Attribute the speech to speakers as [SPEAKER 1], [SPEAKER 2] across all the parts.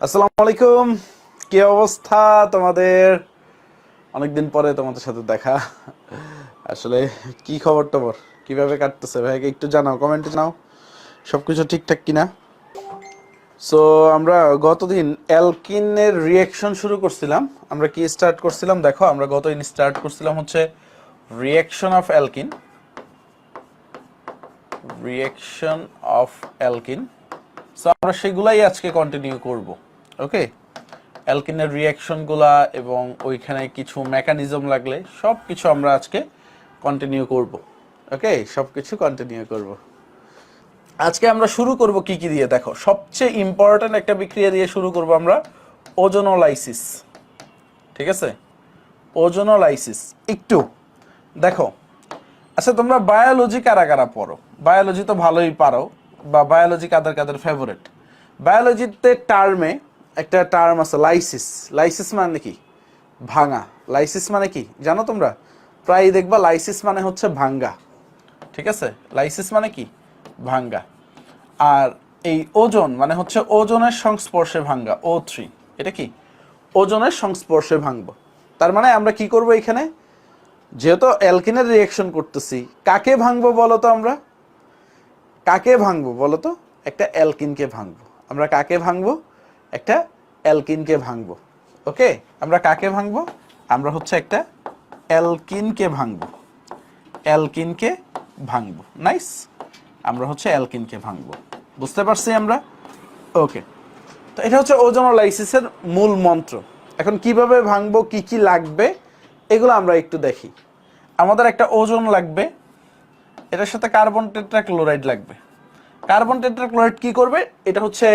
[SPEAKER 1] আসসালামু আলাইকুম। কি অবস্থা তোমাদের? অনেকদিন পরে তোমাদের সাথে দেখা। আসলে কি খবর টবর, কিভাবে কাটতেছে ভাইকে একটু জানাও, কমেন্টে জানাও সবকিছু ঠিকঠাক কিনা। সো আমরা গতদিন অ্যালকিনের রিয়াকশন শুরু করছিলাম। আমরা কি স্টার্ট করছিলাম দেখো, আমরা গতদিন স্টার্ট করছিলাম হচ্ছে reaction of alkyne, reaction of alkyne. So আমরা সেগুলাই আজকে কন্টিনিউ করব। ওকে, অ্যালকিনের রিয়াকশনগুলা এবং ওইখানে কিছু মেকানিজম লাগলে সব কিছু আমরা আজকে কন্টিনিউ করব। ওকে, সব কিছু কন্টিনিউ করব। আজকে আমরা শুরু করব কি কি দিয়ে দেখো, সবচেয়ে ইম্পর্ট্যান্ট একটা বিক্রিয়া দিয়ে শুরু করব আমরা, ওজোনোলাইসিস। ঠিক আছে, ওজোনোলাইসিস। একটু দেখো, আচ্ছা তোমরা বায়োলজি কারা কারা পড়ো? বায়োলজি তো ভালোই পারো, বা বায়োলজি কাদের কাদের ফেভারিট? বায়োলজিতে টার্মে একটা টার্ম আছে লাইসিস। লাইসিস মানে কি? ভাঙা। লাইসিস মানে কি জানো তোমরা? প্রায় দেখবা লাইসিস মানে হচ্ছে ভাঙ্গা। ঠিক আছে, লাইসিস মানে কি? ভাঙ্গা। আর এই ওজন মানে হচ্ছে ওজনের সংস্পর্শে ভাঙ্গা, O3। এটা কি? ওজনের সংস্পর্শে ভাঙবো। তার মানে আমরা কি করব এখানে, যেহেতু অ্যালকিনের রিয়াকশন করতেছি, কাকে ভাঙবো বলো তো? আমরা কাকে ভাঙবো বলো তো? একটা অ্যালকিনকে ভাঙবো। আমরা কাকে ভাঙবো? একটা অ্যালকিনকে ভাঙবো। ওকে, আমরা কাকে ভাঙবো? আমরা হচ্ছে একটা অ্যালকিনকে ভাঙবো। অ্যালকিনকে ভাঙবো। নাইস, আমরা হচ্ছে অ্যালকিনকে ভাঙবো। বুঝতে পারছি আমরা? ওকে, তো এটা হচ্ছে ওজোনোলাইসিসের মূল মন্ত্র। এখন কিভাবে ভাঙবো, কি কি লাগবে, এগুলো আমরা একটু দেখি। আমাদের একটা ওজন লাগবে, এটার সাথে কার্বন টেট্রাক্লোরাইড লাগবে। কার্বন টেট্রাক্লোরাইড কি করবে? এটা হচ্ছে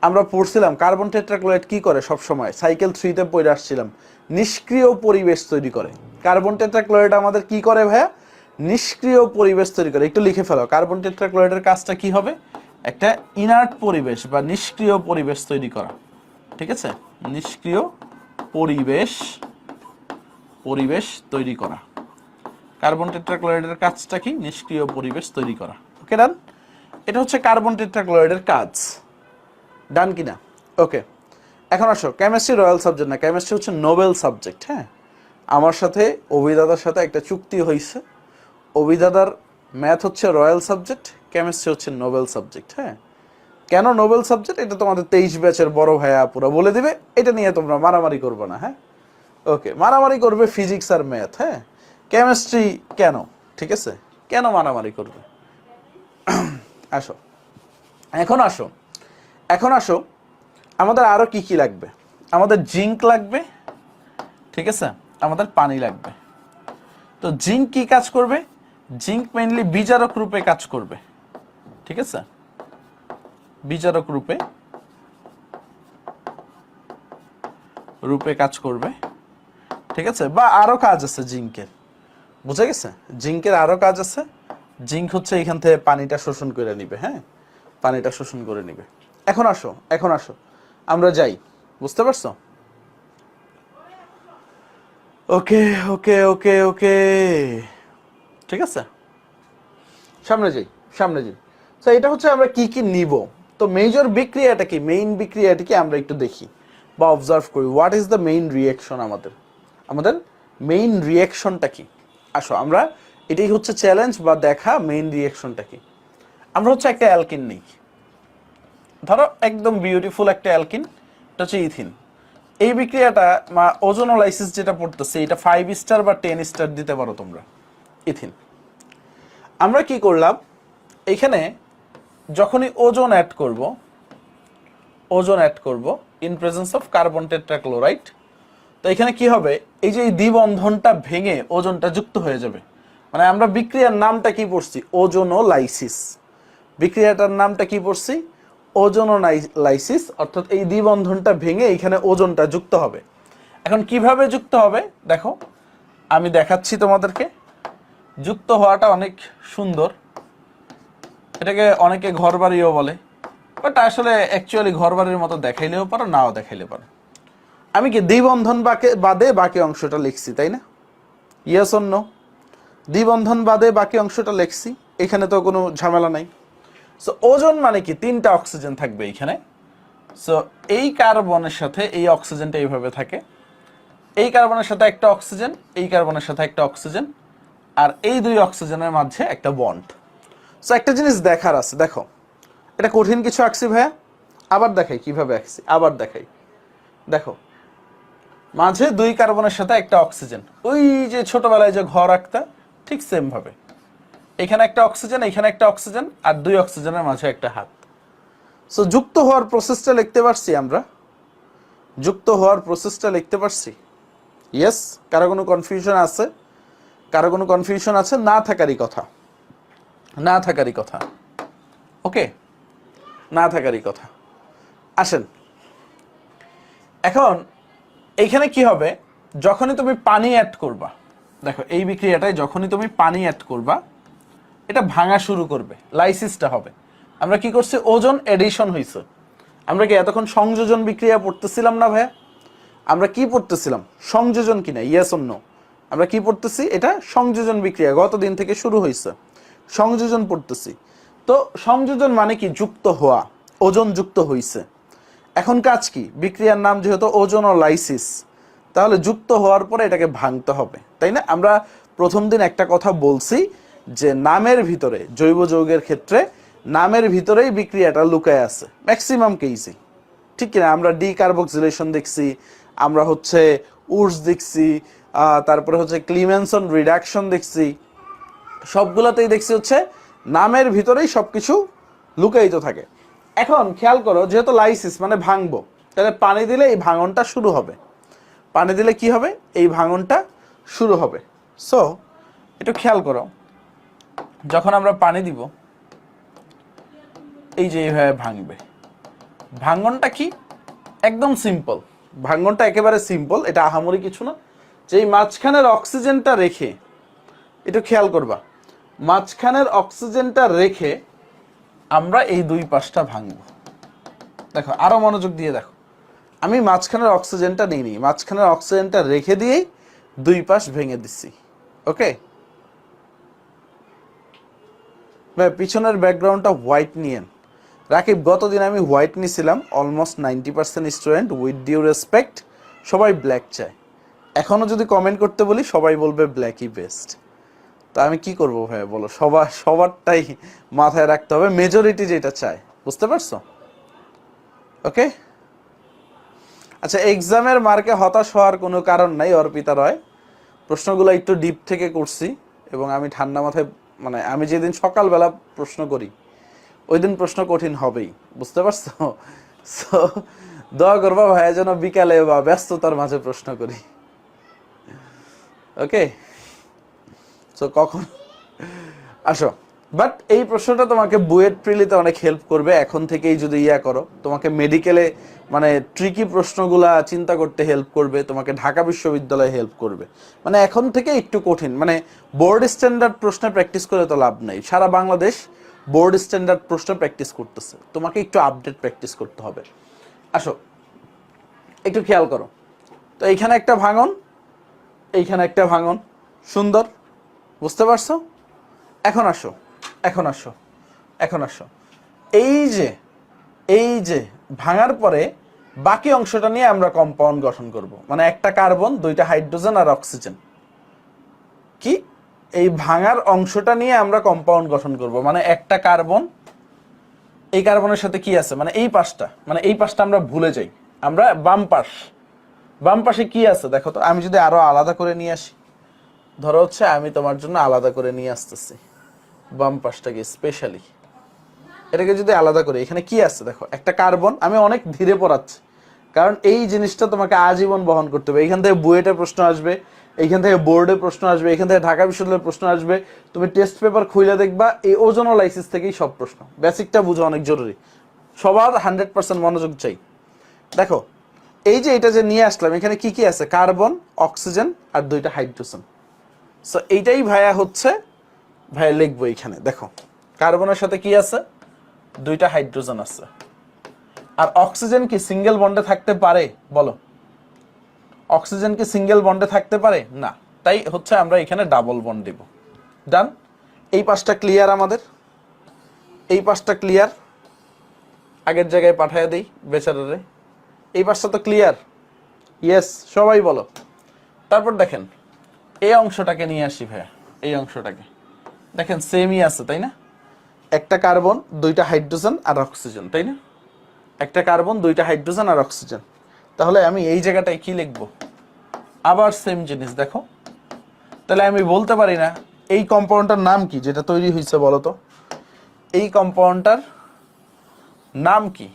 [SPEAKER 1] আমরা পড়ছিলাম কার্বন টেট্রাক্লোরাইড কি করে সব সময়, সাইকেল 3-তে পড়ে আসছিলাম, নিষ্ক্রিয় পরিবেশ তৈরি করে। কার্বন টেট্রাক্লোরাইড আমাদের কি করে ভাইয়া? নিষ্ক্রিয় পরিবেশ তৈরি করে। একটু লিখে ফেলো, কার্বন টেট্রাক্লোরাইডের কাজটা কি হবে? একটা ইনার্ট পরিবেশ বা নিষ্ক্রিয় পরিবেশ তৈরি করা। ঠিক আছে, নিষ্ক্রিয় পরিবেশ পরিবেশ তৈরি করা। কার্বন টেট্রাক্লোরাইডের কাজটা কি? নিষ্ক্রিয় পরিবেশ তৈরি করা। ওকে, ডান। এটা হচ্ছে কার্বন টেট্রাক্লোরাইডের কাজ। ডান কিনা? ওকে, এখন আসো, কেমিস্ট্রি রয়্যাল সাবজেক্ট না, কেমিস্ট্রি হচ্ছে নোবেল সাবজেক্ট। হ্যাঁ, আমার সাথে অভিদাদার সাথে একটা চুক্তি হয়েছে, অভিদাদার ম্যাথ হচ্ছে রয়্যাল সাবজেক্ট, কেমিস্ট্রি হচ্ছে নোবেল সাবজেক্ট। হ্যাঁ, কেন নোবেল সাবজেক্ট এটা তোমাদের 23 ব্যাচের বড় ভাইয়া পুরো বলে দিবে, এটা নিয়ে তোমরা মারামারি করবে না। হ্যাঁ, ওকে, মারামারি করবে ফিজিক্স আর ম্যাথ। হ্যাঁ, কেমিস্ট্রি কেন? ঠিক আছে, কেন মারামারি করবে? আসো, এখন আসো, এখন আসো, আমাদের আরো কি কি লাগবে? আমাদের জিঙ্ক লাগবে। ঠিক আছে, আমাদের পানি লাগবে। তো জিঙ্ক কি কাজ করবে? জিঙ্ক মেইনলি বিজারক রূপে কাজ করবে। ঠিক আছে, বিজারক রূপে রূপে কাজ করবে। ঠিক আছে, বা আরো কাজ আছে জিঙ্কের, বুঝা গেছে? জিঙ্কের আরো কাজ আছে। জিঙ্ক হচ্ছে এখান থেকে পানিটা শোষণ করে নিবে। হ্যাঁ, পানিটা শোষণ করে নিবে। এখন আসো, এখন আসো, আমরা যাই। বুঝতে পারছো? ওকে ওকে ওকে ওকে, ঠিক আছে, সামনে যাই, সামনে যাই। তো এটা হচ্ছে আমরা কি কি নিব। তো মেজর বিক্রিয়াটা কি, মেইন বিক্রিয়াটা কি আমরা একটু দেখি বা অবজার্ভ করি। What is the main reaction? আমাদের আমাদের মেইন রিয়াকশনটা কি? আসো, আমরা এটাই হচ্ছে চ্যালেঞ্জ বা দেখা, মেইন রিয়াকশনটা কি। আমরা হচ্ছে একটা অ্যালকিন নেই, ধরো একদম বিউটিফুল একটা অ্যালকিন, এটা হচ্ছে ইথিন। এই বিক্রিয়াটা ওজোনোলাইসিস যেটা পড়তেছে, এটা 5 স্টার বা 10 স্টার দিতে পারো তোমরা। ইথিন, আমরা কি করলাম এখানে, যখনই ওজন অ্যাড করব, ওজন অ্যাড করব in presence of carbon tetrachloride, তো এখানে কি হবে? এই যে এই দ্বিবন্ধনটা ভেঙে ওজনটা যুক্ত হয়ে যাবে। মানে আমরা বিক্রিয়ার নামটা কি পড়ছি? ওজোনোলাইসিস। বিক্রিয়াটার নামটা কি পড়ছি? ওজোনোলাইসিস। অর্থাৎ এই দ্বিবন্ধনটা ভেঙে এখানে ওজনটা যুক্ত হবে। এখন কিভাবে যুক্ত হবে দেখো, আমি দেখাচ্ছি তোমাদেরকে। যুক্ত হওয়াটা অনেক সুন্দর, এটাকে অনেকে ঘরবাড়িও বলে, বাট আসলে অ্যাকচুয়ালি ঘরবাড়ির মতো দেখাইলেও পারো, নাও দেখাইলে পারো। আমি কি দ্বিবন্ধন বাদে বাকি অংশটা লিখছি, তাই না? Yes or no? দ্বিবন্ধন বাদে বাকি অংশটা লিখছি, এখানে তো কোনো ঝামেলা নাই। সো ওজন মানে কি? 3টা অক্সিজেন থাকবে এখানে, সো এই কার্বনের সাথে এই অক্সিজেনটা এইভাবে থাকে, এই কার্বনের সাথে একটা অক্সিজেন, এই কার্বনের সাথে একটা অক্সিজেন, আর এই দুই অক্সিজেনের মাঝে একটা বন্ড। সো একটা জিনিস দেখার আছে, দেখো এটা কঠিন কিছু আঁকছি ভাইয়া, আবার দেখাই কিভাবে আঁকছি, আবার দেখাই। দেখো মাঝে দুই কার্বনের সাথে একটা অক্সিজেন, ওই যে ছোটবেলায় যে ঘর আঁকতা ঠিক সেম ভাবে এখানে একটা অক্সিজেন, এখানে একটা অক্সিজেন, আর দুই অক্সিজেনের মাঝে একটা হাত। সো যুক্ত হওয়ার প্রসেসটা লিখতে পারছি আমরা, যুক্ত হওয়ার প্রসেসটা লিখতে পারছি। ইয়েস, কারো কোনো কনফিউশন আছে? কারো কোনো কনফিউশন আছে? না থাকারই কথা, না থাকারই কথা। ওকে, না থাকারই কথা। আসেন এখন এইখানে কি হবে, যখনই তুমি পানি অ্যাড করবা, দেখো এই বিক্রিয়াটায় যখনই তুমি পানি অ্যাড করবা এটা ভাঙা শুরু করবে, লাইসিসটা হবে। আমরা কি করছি, ওজন এডিশন হয়েছে। আমরা কি এতক্ষণ সংযোজন বিক্রিয়া পড়তেছিলাম না ভাইয়া? আমরা কি পড়তেছিলাম, সংযোজন কিনা, ইয়েস অর নো? আমরা কি পড়তেছি, এটা সংযোজন বিক্রিয়া, গত দিন থেকে শুরু হয়েছে, সংযোজন পড়তেছি। তো সংযোজন মানে কি, যুক্ত হওয়া, ওজন যুক্ত হইছে। এখন কাজ কি, বিক্রিয়ার নাম যেহেতু ওজন ও লাইসিস, তাহলে যুক্ত হওয়ার পরে এটাকে ভাঙতে হবে, তাই না? আমরা প্রথম দিন একটা কথা বলছি যে নামের ভিতরে, জৈব যৌগের ক্ষেত্রে নামের ভিতরেই বিক্রিয়াটা লুকায় আছে ম্যাক্সিমাম কেসে, ঠিক কিনা? আমরা ডিকার্বক্সিলেশন দেখছি, আমরা হচ্ছে উডস দেখছি, তারপরে হচ্ছে ক্লিমেনসন রিডাকশন দেখছি, সবগুলোতেই দেখছি হচ্ছে নামের ভিতরেই সবকিছু লুকায়িত থাকে। এখন খেয়াল করো, যেহেতু লাইসিস মানে ভাঙবো, তাহলে পানি দিলে এই ভাঙনটা শুরু হবে। পানি দিলে কি হবে, এই ভাঙনটা শুরু হবে। সো একটু খেয়াল করো, যখন আমরা পানি দিব এই যে এইভাবে ভাঙবে, ভাঙনটা কি একদম সিম্পল, ভাঙনটা একেবারে সিম্পল, এটা আহামরি কিছু না। যে এই মাঝখানের অক্সিজেনটা রেখে, একটু খেয়াল করবা, মাঝখানের অক্সিজেনটা রেখে আমরা এই দুই পাশটা ভাঙবো। দেখো আরো মনোযোগ দিয়ে দেখো, আমি মাঝখানের অক্সিজেনটা নিইনি, মাঝখানের অক্সিজেনটা রেখে দিয়েই দুই পাশ ভেঙে দিচ্ছি। ওকে ভাই, পিছনের ব্যাকগ্রাউন্ডটা হোয়াইট নিয়েন। রাকিব, গতদিন আমি হোয়াইট নিয়েছিলাম, almost 90% student, with due respect, সবাই ব্ল্যাক চায়। এখনও যদি কমেন্ট করতে বলি সবাই বলবে ব্ল্যাকই বেস্ট। তা আমি কি করবো ভাই বলো, সবারটাই মাথায় রাখতে হবে, মেজরিটি যেটা চায়, বুঝতে পারছো? ওকে, আচ্ছা, এক্সামের মার্কে হতাশ হওয়ার কোনো কারণ নাই অর্পিতা রয়। প্রশ্নগুলো একটু ডিপ থেকে করছি এবং আমি ঠান্ডা মাথায়, মানে আমি যেদিন সকালবেলা প্রশ্ন করি ওই দিন প্রশ্ন কঠিন হবেই, বুঝতে পারছো? সো দোয়া করবা ভাইয়া যেন বিকালে বা ব্যস্ততার মাঝে প্রশ্ন করি। ওকে, সো কখন আসো, বাট এই প্রশ্নটা তোমাকে বুয়েট প্রিলিতে অনেক হেল্প করবে এখন থেকেই যদি ইয়া করো, তোমাকে মেডিকেলে মানে ট্রিকি প্রশ্নগুলা চিন্তা করতে হেল্প করবে, তোমাকে ঢাকা বিশ্ববিদ্যালয়ে হেল্প করবে। মানে এখন থেকে একটু কঠিন, মানে বোর্ড স্ট্যান্ডার্ড প্রশ্নে প্র্যাকটিস করে তো লাভ নেই, সারা বাংলাদেশ বোর্ড স্ট্যান্ডার্ড প্রশ্ন প্র্যাকটিস করতেছে, তোমাকে একটু আপডেট প্র্যাকটিস করতে হবে। আসো একটু খেয়াল করো, তো এইখানে একটা ভাঙন, এইখানে একটা ভাঙন, সুন্দর, বুঝতে পারছো? এখন আসো, এখন আসো, এখন আসো, এই যে ভাঙার পরে বাকি অংশটা নিয়ে আমরা কম্পাউন্ড গঠন করব, মানে একটা কার্বন, দুইটা হাইড্রোজেন আর অক্সিজেন। কি, এই ভাঙার অংশটা নিয়ে আমরা কম্পাউন্ড গঠন করব, মানে একটা কার্বন, এই কার্বনের সাথে কি আছে, মানে এই পাশটা, মানে এই পাশটা আমরা ভুলে যাই, আমরা বাম পাশ, বাম পাশে কি আছে দেখো তো। আমি যদি আরো আলাদা করে নিয়ে আসি, ধরো হচ্ছে আমি তোমার জন্য আলাদা করে নিয়ে আসতেছি বাম পাশটাকে স্পেশালি, এটাকে যদি আলাদা করি, এখানে কি আছে দেখো, একটা কার্বন। আমি অনেক ধীরে পড়াচ্ছি কারণ এই জিনিসটা তোমাকে আজীবন বহন করতে হবে। এইখান থেকে বুয়েটে প্রশ্ন আসবে, এইখান থেকে বোর্ডে প্রশ্ন আসবে, এখান থেকে ঢাকা বিশ্ববিদ্যালয়ের প্রশ্ন আসবে, তুমি টেস্ট পেপার খুলে দেখবা এই ওজোনোলাইসিস থেকেই সব প্রশ্ন। বেসিকটা বুঝো অনেক জরুরি, সবার 100% মনোযোগ চাই। দেখো এই যে এটা যে নিয়ে আসলাম, এখানে কি কি আছে, কার্বন, অক্সিজেন আর দুইটা হাইড্রোজেন। সো এইটাই ভাইয়া হচ্ছে, ভাইয়া লিখবো এইখানে, দেখো কার্বনের সাথে কি আছে, দুইটা হাইড্রোজেন আছে। আর অক্সিজেন কি সিঙ্গেল বন্ডে থাকতে পারে বলো? অক্সিজেন কি সিঙ্গেল বন্ডে থাকতে পারে না, তাই হচ্ছে আমরা এখানে ডাবল বন্ড দেব। ডান, এই পাশটা ক্লিয়ার আমাদের, এই পাশটা ক্লিয়ার। আগের জায়গায় পাঠিয়ে দেই বেচারারে। এই পাশটা তো ক্লিয়ার? ইয়েস, সবাই বলো। তারপর দেখেন এই অংশটাকে নিয়ে আসি ভাইয়া, এই অংশটাকে দেখেন সেমই আছে তাই না? একটা কার্বন, দুইটা হাইড্রোজেন আর অক্সিজেন, তাই না? একটা কার্বন, দুইটা হাইড্রোজেন আর অক্সিজেন। তাহলে আমি এই জায়গাটায় কি লিখব? আবার সেম জিনিস দেখো। তাহলে আমি বলতে পারি না এই কম্পাউন্ডটার নাম কি যেটা তৈরি হয়েছে বলো তো? এই কম্পাউন্ডটার নাম কি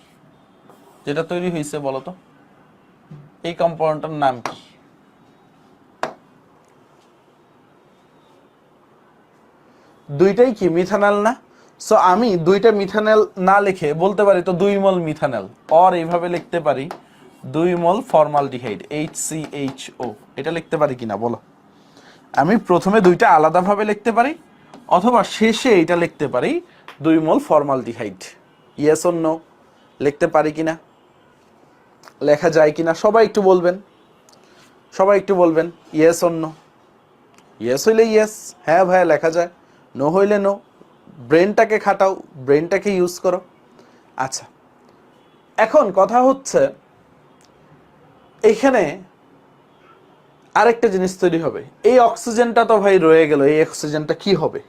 [SPEAKER 1] যেটা তৈরি হয়েছে বলো তো? এই কম্পাউন্ডটার নাম কি? দুইটাই কি মিথানল না? সো আমি দুইটা মিথানল না লিখে বলতে পারি তো 2 মোল মিথানল, আর এইভাবে লিখতে পারি 2 মোল ফর্মালডিহাইড HCHO। এটা লিখতে পারি কিনা বলো? আমি প্রথমে দুইটা আলাদাভাবে লিখতে পারি, অথবা শেষে এটা লিখতে পারি 2 mole formaldehyde. Yes or no? লিখতে পারি কিনা, লেখা যায় কিনা সবাই একটু বলবেন, সবাই একটু বলবেন ইয়েস অর নো। ইয়েস হইলে ইয়েস, হ্যাঁ ভাইয়া লেখা যায়, নো হইলে নো। ব্রেনটাকে খাটাও, ব্রেনটাকে ইউজ করো। আচ্ছা, এখন কথা হচ্ছে এইখানে আরেকটা জিনিস তৈরি হবে। এই অক্সিজেনটা তো ভাই রয়ে গেল, এই অক্সিজেনটা কি হবে,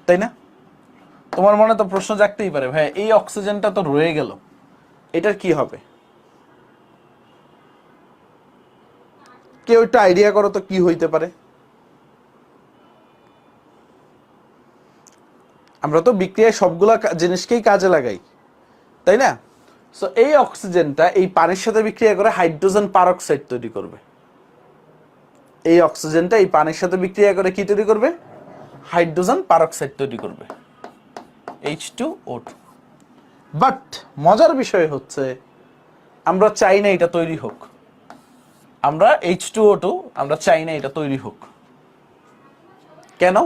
[SPEAKER 1] তাই না? তোমার মনে তো প্রশ্ন জাগতেই পারে, ভাই এই অক্সিজেনটা তো রয়ে গেল, এটার কি হবে? কেউ একটু আইডিয়া করো তো কি হইতে পারে? আমরা তো বিক্রিয়ায় সবগুলা জিনিসকেই কাজে লাগাই, তাই না? সো এই অক্সিজেনটা এই পানির সাথে বিক্রিয়া করে হাইড্রোজেন পারক্সাইড তৈরি করবে। এই অক্সিজেনটা এই পানির সাথে বিক্রিয়া করে কি তৈরি করবে? হাইড্রোজেন পারক্সাইড তৈরি করবে, H2O2। বাট মজার বিষয় হচ্ছে আমরা চাই না এটা তৈরি হোক। আমরা H2O2 আমরা চাই না এটা তৈরি হোক। কেন?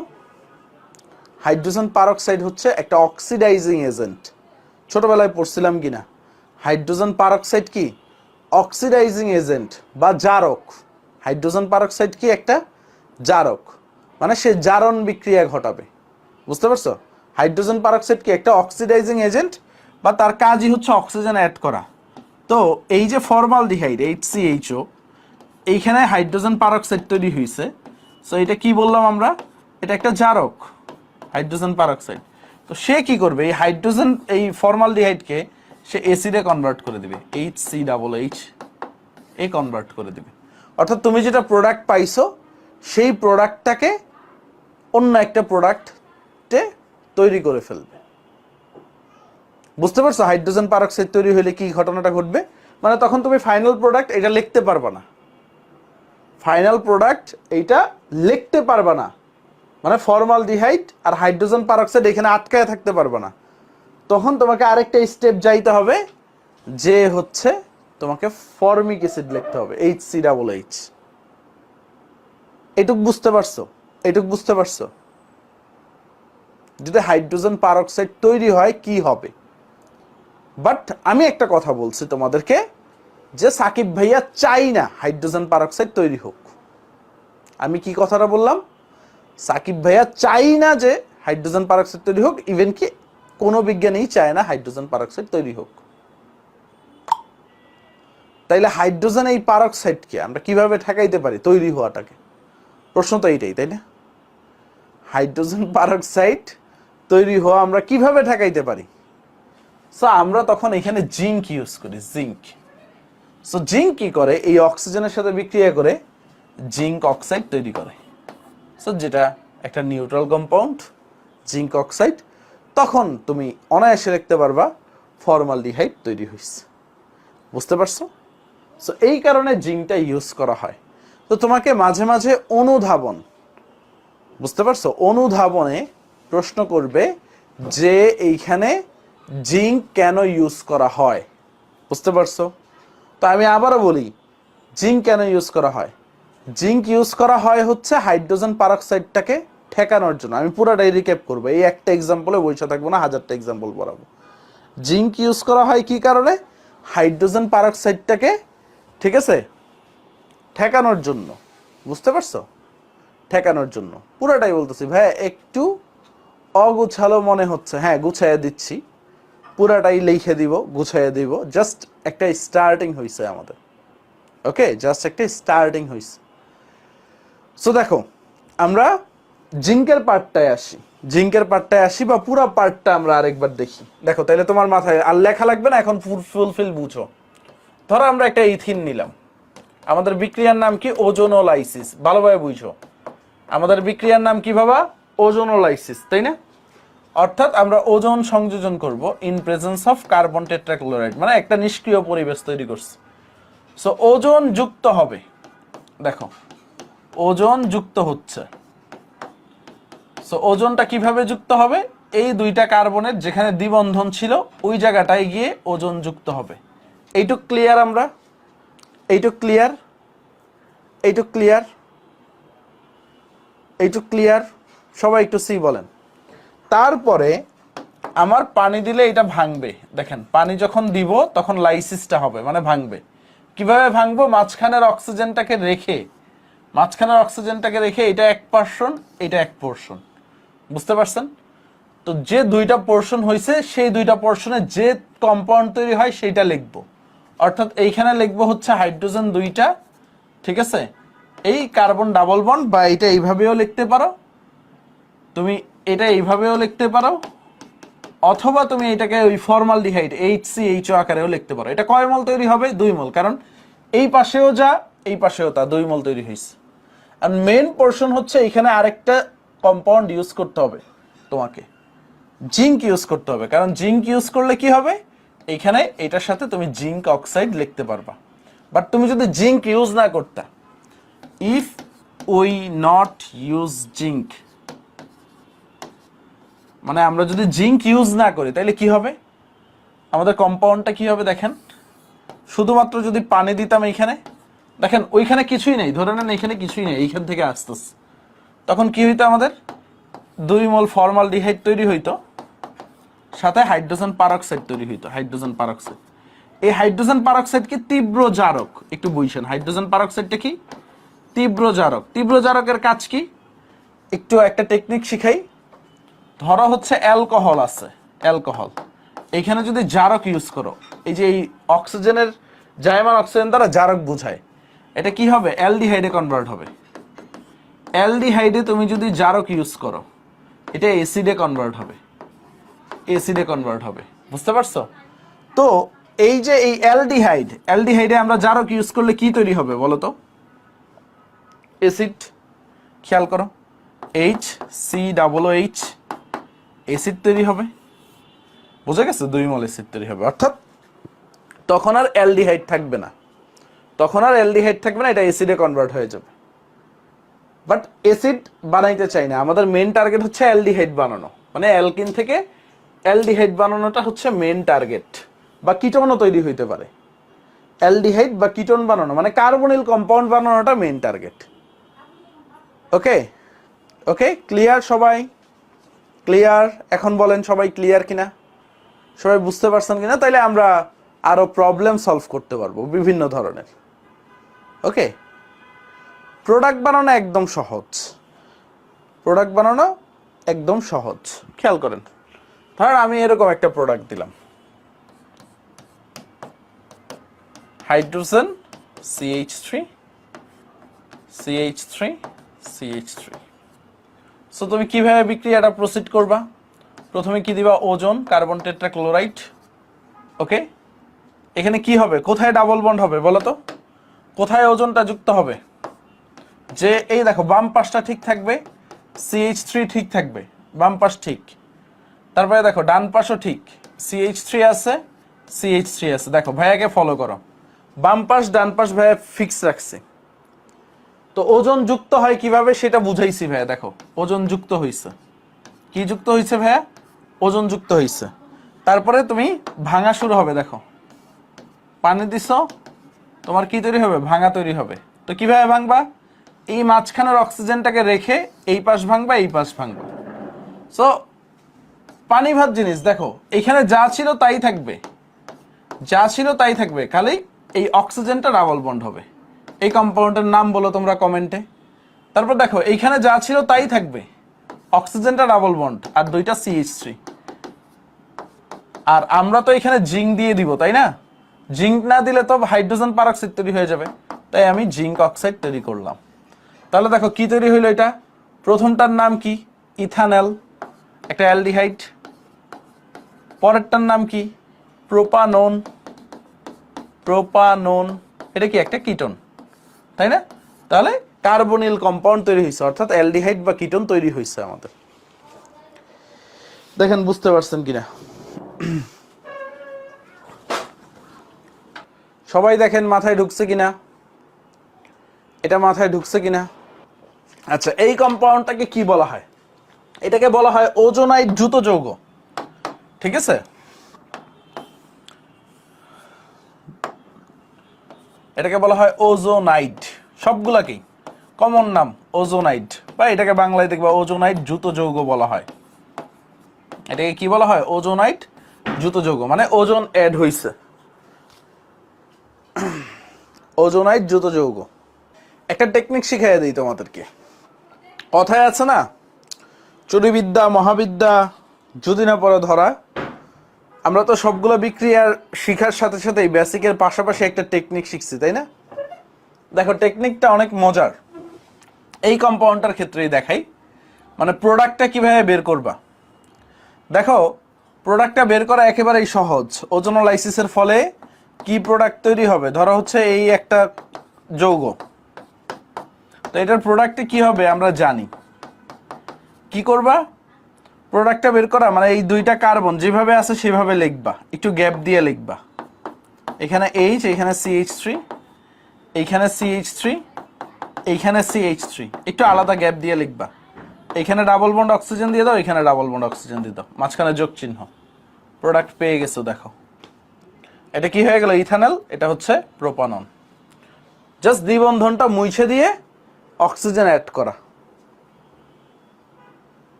[SPEAKER 1] হাইড্রোজেন পারক্সাইড হচ্ছে একটা অক্সিডাইজিং এজেন্ট। ছোটবেলায় পড়ছিলাম কিনা, হাইড্রোজেন পারক্সাইড কি? অক্সিডাইজিং এজেন্ট বা জারক। হাইড্রোজেন পারক্সাইড কি? একটা জারক, মানে সে জারণ বিক্রিয়া ঘটাবে। বুঝতে পারছো? হাইড্রোজেন পারক্সাইড কি? একটা অক্সিডাইজিং এজেন্ট, বা তার কাজই হচ্ছে অক্সিজেন অ্যাড করা। তো এই যে ফর্মালডিহাইড HCHO, এইখানে হাইড্রোজেন পারক্সাইড তৈরি হয়েছে। সো এটা কি বললাম আমরা? এটা একটা জারক, হাইড্রোজেন পারক্সাইড। তো সে কি করবে? এই হাইড্রোজেন, এই ফর্মালডিহাইডকে সে অ্যাসিডে কনভার্ট করে দিবে, HCOH এ কনভার্ট করে দিবে। অর্থাৎ তুমি যেটা প্রোডাক্ট পাইছো সেই প্রোডাক্টটাকে অন্য একটা প্রোডাক্টে তৈরি করে ফেলবে। বুঝতে পারছো? হাইড্রোজেন পারক্সাইড তৈরি হলে কি ঘটনাটা ঘটবে? মানে তখন তুমি ফাইনাল প্রোডাক্ট এটা লিখতে পারবা না, ফাইনাল প্রোডাক্ট এইটা লিখতে পারবা না। মানে ফর্মালডিহাইড আর হাইড্রোজেন পারক্সাইড এখানে আটকায় থাকতে পারবে না। তখন তোমাকে আরেকটা স্টেপ যাইতে হবে, যে হচ্ছে তোমাকে ফর্মিক অ্যাসিড লিখতে হবে, HCOH। এটুক বুঝতে পারছো? এটুক বুঝতে পারছো? যদি হাইড্রোজেন পারক্সাইড তৈরি হয় কি হবে? বাট আমি একটা কথা বলছি তোমাদেরকে, যে সাকিব ভাইয়া চাই না হাইড্রোজেন পারক্সাইড তৈরি হোক। আমি কি কথাটা বললাম? সাকিব ভাইয়া চাই না যে হাইড্রোজেন পারক্সাইড তৈরি হোক, ইভেন কি কোনো বিজ্ঞানীই চায় না হাইড্রোজেন পারক্সাইড তৈরি হোক। তাইলে হাইড্রোজেন এই পারক্সাইডকে আমরা কিভাবে ঠেকাইতে পারি তৈরি হওয়াটাকে? প্রশ্ন তো এইটাই, তাই না? হাইড্রোজেন পারক্সাইড তৈরি হওয়া আমরা কিভাবে ঠেকাইতে পারি? সো আমরা তখন এখানে জিঙ্ক ইউজ করি, জিঙ্ক। সো জিঙ্ক কি করে? এই অক্সিজেনের সাথে বিক্রিয়া করে জিঙ্ক অক্সাইড তৈরি করে। সো যেটা একটা নিউট্রাল কম্পাউন্ড, জিঙ্ক অক্সাইড। তখন তুমি অনায়াসে লিখতে পারবা ফর্মালডিহাইড তৈরি হয়েছে। বুঝতে পারছো? সো এই কারণে জিঙ্কটা ইউজ করা হয়। তো তোমাকে মাঝে মাঝে অনুধাবন, বুঝতে পারছো, অনুধাবনে প্রশ্ন করবে যে এইখানে জিঙ্ক কেন ইউজ করা হয়। বুঝতে পারছো? তো আমি আবারও বলি, জিঙ্ক কেন ইউজ করা হয়? জিঙ্ক ইউজ করা হয় হচ্ছে হাইড্রোজেন পারক্সাইডটাকে ঠেকানোর জন্য। আমি পুরোটাই রিক্যাপ করবো, এই একটা এক্সাম্পলে বসে থাকবো না, হাজারটা এক্সাম্পল পড়াবো। জিঙ্ক ইউজ করা হয় কি কারণে? হাইড্রোজেন পারক্সাইডটাকে, ঠিক আছে, ঠেকানোর জন্য। বুঝতে পারছো? ঠেকানোর জন্য। পুরোটাই বলতেছি ভাই, একটু অগুছালো মনে হচ্ছে, হ্যাঁ গুছাইয়া দিচ্ছি। পুরাটাই লিখে দিব, গুছিয়ে দিব, জাস্ট একটা স্টার্টিং হয়েছে আমাদের। ওকে, জাস্ট একটা স্টার্টিং হয়েছে। সো দেখো আমরা জিঙ্কের পার্টটায় আসি বা পুরো পার্টটা আমরা আরেকবার দেখি। দেখো তাহলে তোমার মাথায় আর লেখা লাগবে না, এখন ফুলফিল বুঝো। ধরো আমরা একটা ইথিন নিলাম, আমাদের বিক্রিয়ার নাম কি? ওজোনোলাইসিস। ভালোভাবে বুঝো, আমাদের বিক্রিয়ার নাম কি বাবা? ওজোনোলাইসিস, তাই না? অর্থাৎ আমরা ওজোন সংযোজন করব in presence of carbon tetrachloride, মানে একটা নিষ্ক্রিয় পরিবেশ তৈরি করছে। সো ওজোন যুক্ত হবে, দেখো ওজোন যুক্ত হচ্ছে। সো ওজোনটা কিভাবে যুক্ত হবে? এই দুইটা কার্বনের যেখানে দ্বিবন্ধন ছিল ওই জায়গাটায় গিয়ে ওজোন যুক্ত হবে। এইটুক ক্লিয়ার? আমরা এইটুক ক্লিয়ার? এইটুক ক্লিয়ার? এইটুক ক্লিয়ার? সবাই একটু সি বলেন। তারপরে আমার পানি দিলে এটা ভাঙবে। দেখেন পানি যখন দিব তখন লাইসিসটা হবে, মানে ভাঙবে। কিভাবে ভাঙবো? মাঝখানের অক্সিজেনটাকে রেখে এটা এক পোরশন, এটা এক পোরশন। বুঝতে পারছেন? তো যে দুইটা পোরশন হয়েছে সেই দুইটা পোরশনে যে কম্পাউন্ড তৈরি হয় সেইটা লিখবো। অর্থাৎ এইখানে লিখবো হচ্ছে হাইড্রোজেন দুইটা, ঠিক আছে? এই কার্বন ডাবল বন্ড, বা এটা এইভাবেও লিখতে পারো তুমি, এটা এইভাবেও লিখতে পারো, অথবা তুমি এটাকে ওই ফর্মালডিহাইড HCHO আকারেও লিখতে পারো। এটা কয় মল তৈরি হবে? 2 মল, কারণ এই পাশেও যা এই পাশেও তা 2 মল তৈরি হয়েছে। আর মেইন পোরশন হচ্ছে এখানে আরেকটা কম্পাউন্ড ইউজ করতে হবে, তোমাকে জিঙ্ক ইউজ করতে হবে। কারণ জিঙ্ক ইউজ করলে কি হবে? এখানে এটার সাথে তুমি জিঙ্ক অক্সাইড লিখতে পারবা। বাট তুমি যদি জিঙ্ক ইউজ না করতা, if we not use zinc, মানে আমরা যদি জিঙ্ক ইউজ না করি তাহলে কি হবে? আমাদের কম্পাউন্ডটা কি হবে দেখেন। শুধুমাত্র যদি পানি দিতাম এইখানে, দেখেন ওইখানে কিছুই নেই, ধরে নেন এখানে কিছুই নেই, এইখান থেকে আসতেছে, তখন কি হইতো? আমাদের 2 মল ফর্মালডিহাইড তৈরি হইতো, সাথে হাইড্রোজেন পারঅক্সাইড তৈরি হইতো। হাইড্রোজেন পারঅক্সাইড, এই হাইড্রোজেন পারঅক্সাইড কি? তীব্র জারক। একটু বুঝছেন হাইড্রোজেন পারঅক্সাইডটা কি? তীব্র জারক। তীব্র জারকের কাজ কি? একটু একটা টেকনিক শিখাই। ধরো হচ্ছে অ্যালকোহল আছে, অ্যালকোহল, এইখানে যদি জারক ইউজ করো, এই যে এই অক্সিজেনের জায়মান অক্সিজেন দ্বারা জারক বোঝায়, এটা কি হবে? অ্যালডিহাইডে কনভার্ট হবে। অ্যালডিহাইডে তুমি যদি জারক ইউজ করো, এটা অ্যাসিডে কনভার্ট হবে, অ্যাসিডে কনভার্ট হবে। বুঝতে পারছো? তো এই যে এই অ্যালডিহাইডে আমরা জারক ইউজ করলে কি তৈরি হবে বলো তো? অ্যাসিড। খেয়াল করো, HCOOH, অ্যাসিড তৈরি হবে। বুঝা গেছে? 2 মল অ্যাসিড তৈরি হবে। অর্থাৎ তখন আর অ্যালডিহাইড থাকবে না, এটা অ্যাসিডে কনভার্ট হয়ে যাবে। বাট অ্যাসিড বানাইতে চাই না, আমাদের মেন টার্গেট হচ্ছে অ্যালডিহাইড বানানো, মানে অ্যালকিন থেকে অ্যালডিহাইড বানানোটা হচ্ছে মেন টার্গেট। বা কিটোনও তৈরি হইতে পারে, অ্যালডিহাইড বা কিটোন বানানো মানে কার্বনিল কম্পাউন্ড বানানোটা মেন টার্গেট। ওকে ওকে, ক্লিয়ার সবাই? ক্লিয়ার? এখন বলেন সবাই ক্লিয়ার কিনা, সবাই বুঝতে পারছেন কিনা? তাইলে আমরা আরো প্রবলেম সলভ করতে পারবো বিভিন্ন ধরনের। ওকে, প্রোডাক্ট বানানো একদম সহজ, খেয়াল করেন। ধরেন আমি এরকম একটা প্রোডাক্ট দিলাম, হাইড্রোজেন CH3 সো তুমি কিভাবে বিক্রিয়াটা প্রসিড করবা? প্রথমে কি দিবা? Ozone, carbon tetrachloride. ওকে, এখানে কি হবে? কোথায় ডাবল বন্ড হবে বলো তো? কোথায় ওজনটা যুক্ত হবে? যে এই দেখো বাম পাশটা ঠিক থাকবে, CH3 ঠিক থাকবে, বাম পাশ ঠিক। তারপরে দেখো ডান পাশও ঠিক, CH3 আছে, দেখো ভাইয়াকে ফলো করো, বাম পাশ ডান পাশ ভাইয়া ফিক্স রাখছে। তো ওজন যুক্ত হয় কিভাবে সেটা বুঝাইছি ভাইয়া। দেখো ওজন যুক্ত হইছে, কি যুক্ত হইছে ভাইয়া? ওজন যুক্ত হইছে। তারপরে তুমি ভাঙা শুরু হবে, দেখো পানি দিছো, তোমার কি তৈরি হবে? ভাঙা তৈরি হবে। তো কিভাবে ভাঙবা? এই মাঝখানের অক্সিজেনটাকে রেখে এই পাশ ভাঙবা, এই পাশ ভাঙবা। সো পানি ভাত জিনিস, দেখো এখানে যা ছিল তাই থাকবে, খালি এই অক্সিজেনটা ডাবল বন্ড হবে। এই কম্পাউন্ডের নাম বলো তোমরা কমেন্টে। তারপর দেখো এইখানে যা ছিল তাই থাকবে, অক্সিজেনটা ডাবল বন্ড আর 2টা CH3। আর আমরা তো এখানে জিঙ্ক দিয়ে দিব, তাই না? জিঙ্ক না দিলে তো হাইড্রোজেন পারক্সাইড তৈরি হয়ে যাবে, তাই আমি জিঙ্ক অক্সাইড তৈরি করলাম। তাহলে দেখো কি তৈরি হইলো, এটা প্রথমটার নাম কি? ইথানল, একটা অ্যালডিহাইড। পরেরটার নাম কি? প্রোপানন। প্রোপানন এটা কি? একটা কিটোন, তাই না? তাহলে কার্বনিল কম্পাউন্ড তৈরি হয়েছে, অর্থাৎ অ্যালডিহাইড বা কিটোন তৈরি হয়েছে আমাদের। দেখেন বুঝতে পারছেন কিনা সবাই, দেখেন মাথায় ঢুকছে কিনা, এটা মাথায় ঢুকছে কিনা? আচ্ছা, এই কম্পাউন্ডটাকে কি বলা হয়? এটাকে বলা হয় ওজোনাইড দ্রুত যৌগ, ঠিক আছে? এটাকে বলা হয় ওজোনাইড, সবগুলাকেই কমন নাম ওজোনাইড, বা এটাকে বাংলায় দেখবা ওজোনাইড দ্রুত যৌগ বলা হয়। এটাকে কি বলা হয়? ওজোনাইড দ্রুত যৌগ, মানে ওজন অ্যাড হইছে, ওজোনাইড দ্রুত যৌগ। একটা টেকনিক শিখাইয়া দিই তোমাদেরকে। কথায় আছে না, চুরিবিদ্যা মহাবিদ্যা যদি না পড়ে ধরা। আমরা তো সবগুলো বিক্রিয়ার শিখার সাথে সাথেই বেসিকের পাশাপাশি একটা টেকনিক শিখছি, তাই না? দেখো টেকনিকটা অনেক মজার, এই কম্পাউন্ডটার ক্ষেত্রেই দেখাই। মানে প্রোডাক্টটা কিভাবে বের করবা। দেখো প্রোডাক্টটা বের করা একেবারেই সহজ। ওজোনোলাইসিসের ফলে কি প্রোডাক্ট তৈরি হবে? ধরো হচ্ছে এই একটা যৌগ, তো এটার প্রোডাক্টে কি হবে আমরা জানি। কি করবা? প্রোডাক্টটা বের করা মানে এই দুইটা কার্বন যেভাবে আছে সেভাবে লিখবা, একটু গ্যাপ দিয়ে লিখবা। এখানে H, এখানে CH3, এইখানে CH3, এইখানে CH3, একটু আলাদা গ্যাপ দিয়ে লিখবা। এখানে ডাবল বন্ড অক্সিজেন দিয়ে দাও, এখানে ডাবল বন্ড অক্সিজেন দিয়ে দাও, মাঝখানে যোগ চিহ্ন। প্রোডাক্ট পেয়ে গেছো। দেখো এটা কি হয়ে গেল? ইথানল। এটা হচ্ছে প্রোপানন। জাস্ট দ্বিবন্ধনটা মুছে দিয়ে অক্সিজেন অ্যাড করা।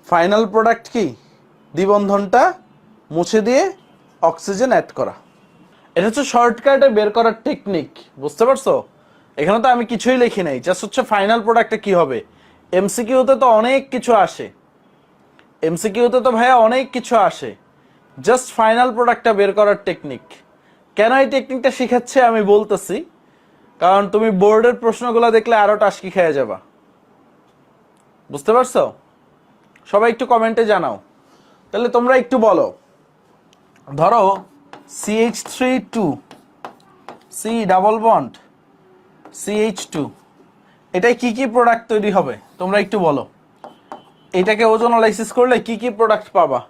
[SPEAKER 1] ফাইনাল প্রোডাক্ট কি? দ্বিবন্ধনটা মুছে দিয়ে অক্সিজেন অ্যাড করা। এটা হচ্ছে শর্টকাটে বের করার টেকনিক, বুঝতে পারছো? এখানে তো আমি কিছুই লিখি নাই, জাস্ট হচ্ছে ফাইনাল প্রোডাক্টে কি হবে। এমসিকিউতে তো অনেক কিছু আসে, এমসিকিউতে তো ভাইয়া অনেক কিছু আসে। জাস্ট ফাইনাল প্রোডাক্টটা বের করার টেকনিক। কেন এই টেকনিকটা শিখাচ্ছে আমি বলতেছি, কারণ তুমি বোর্ডের প্রশ্নগুলো দেখলে আরো টাস্কি খেয়ে যাবা, বুঝতে পারছো? সবাই একটু কমেন্টে জানাও। তাহলে তোমরা একটু বলো, ধরো CH3 2 C double bond CH2, এটাই কি কি প্রোডাক্ট তৈরি হবে তোমরা একটু বলো। এটাকে ওজোনোলাইসিস করলে কি কি প্রোডাক্ট পাবা?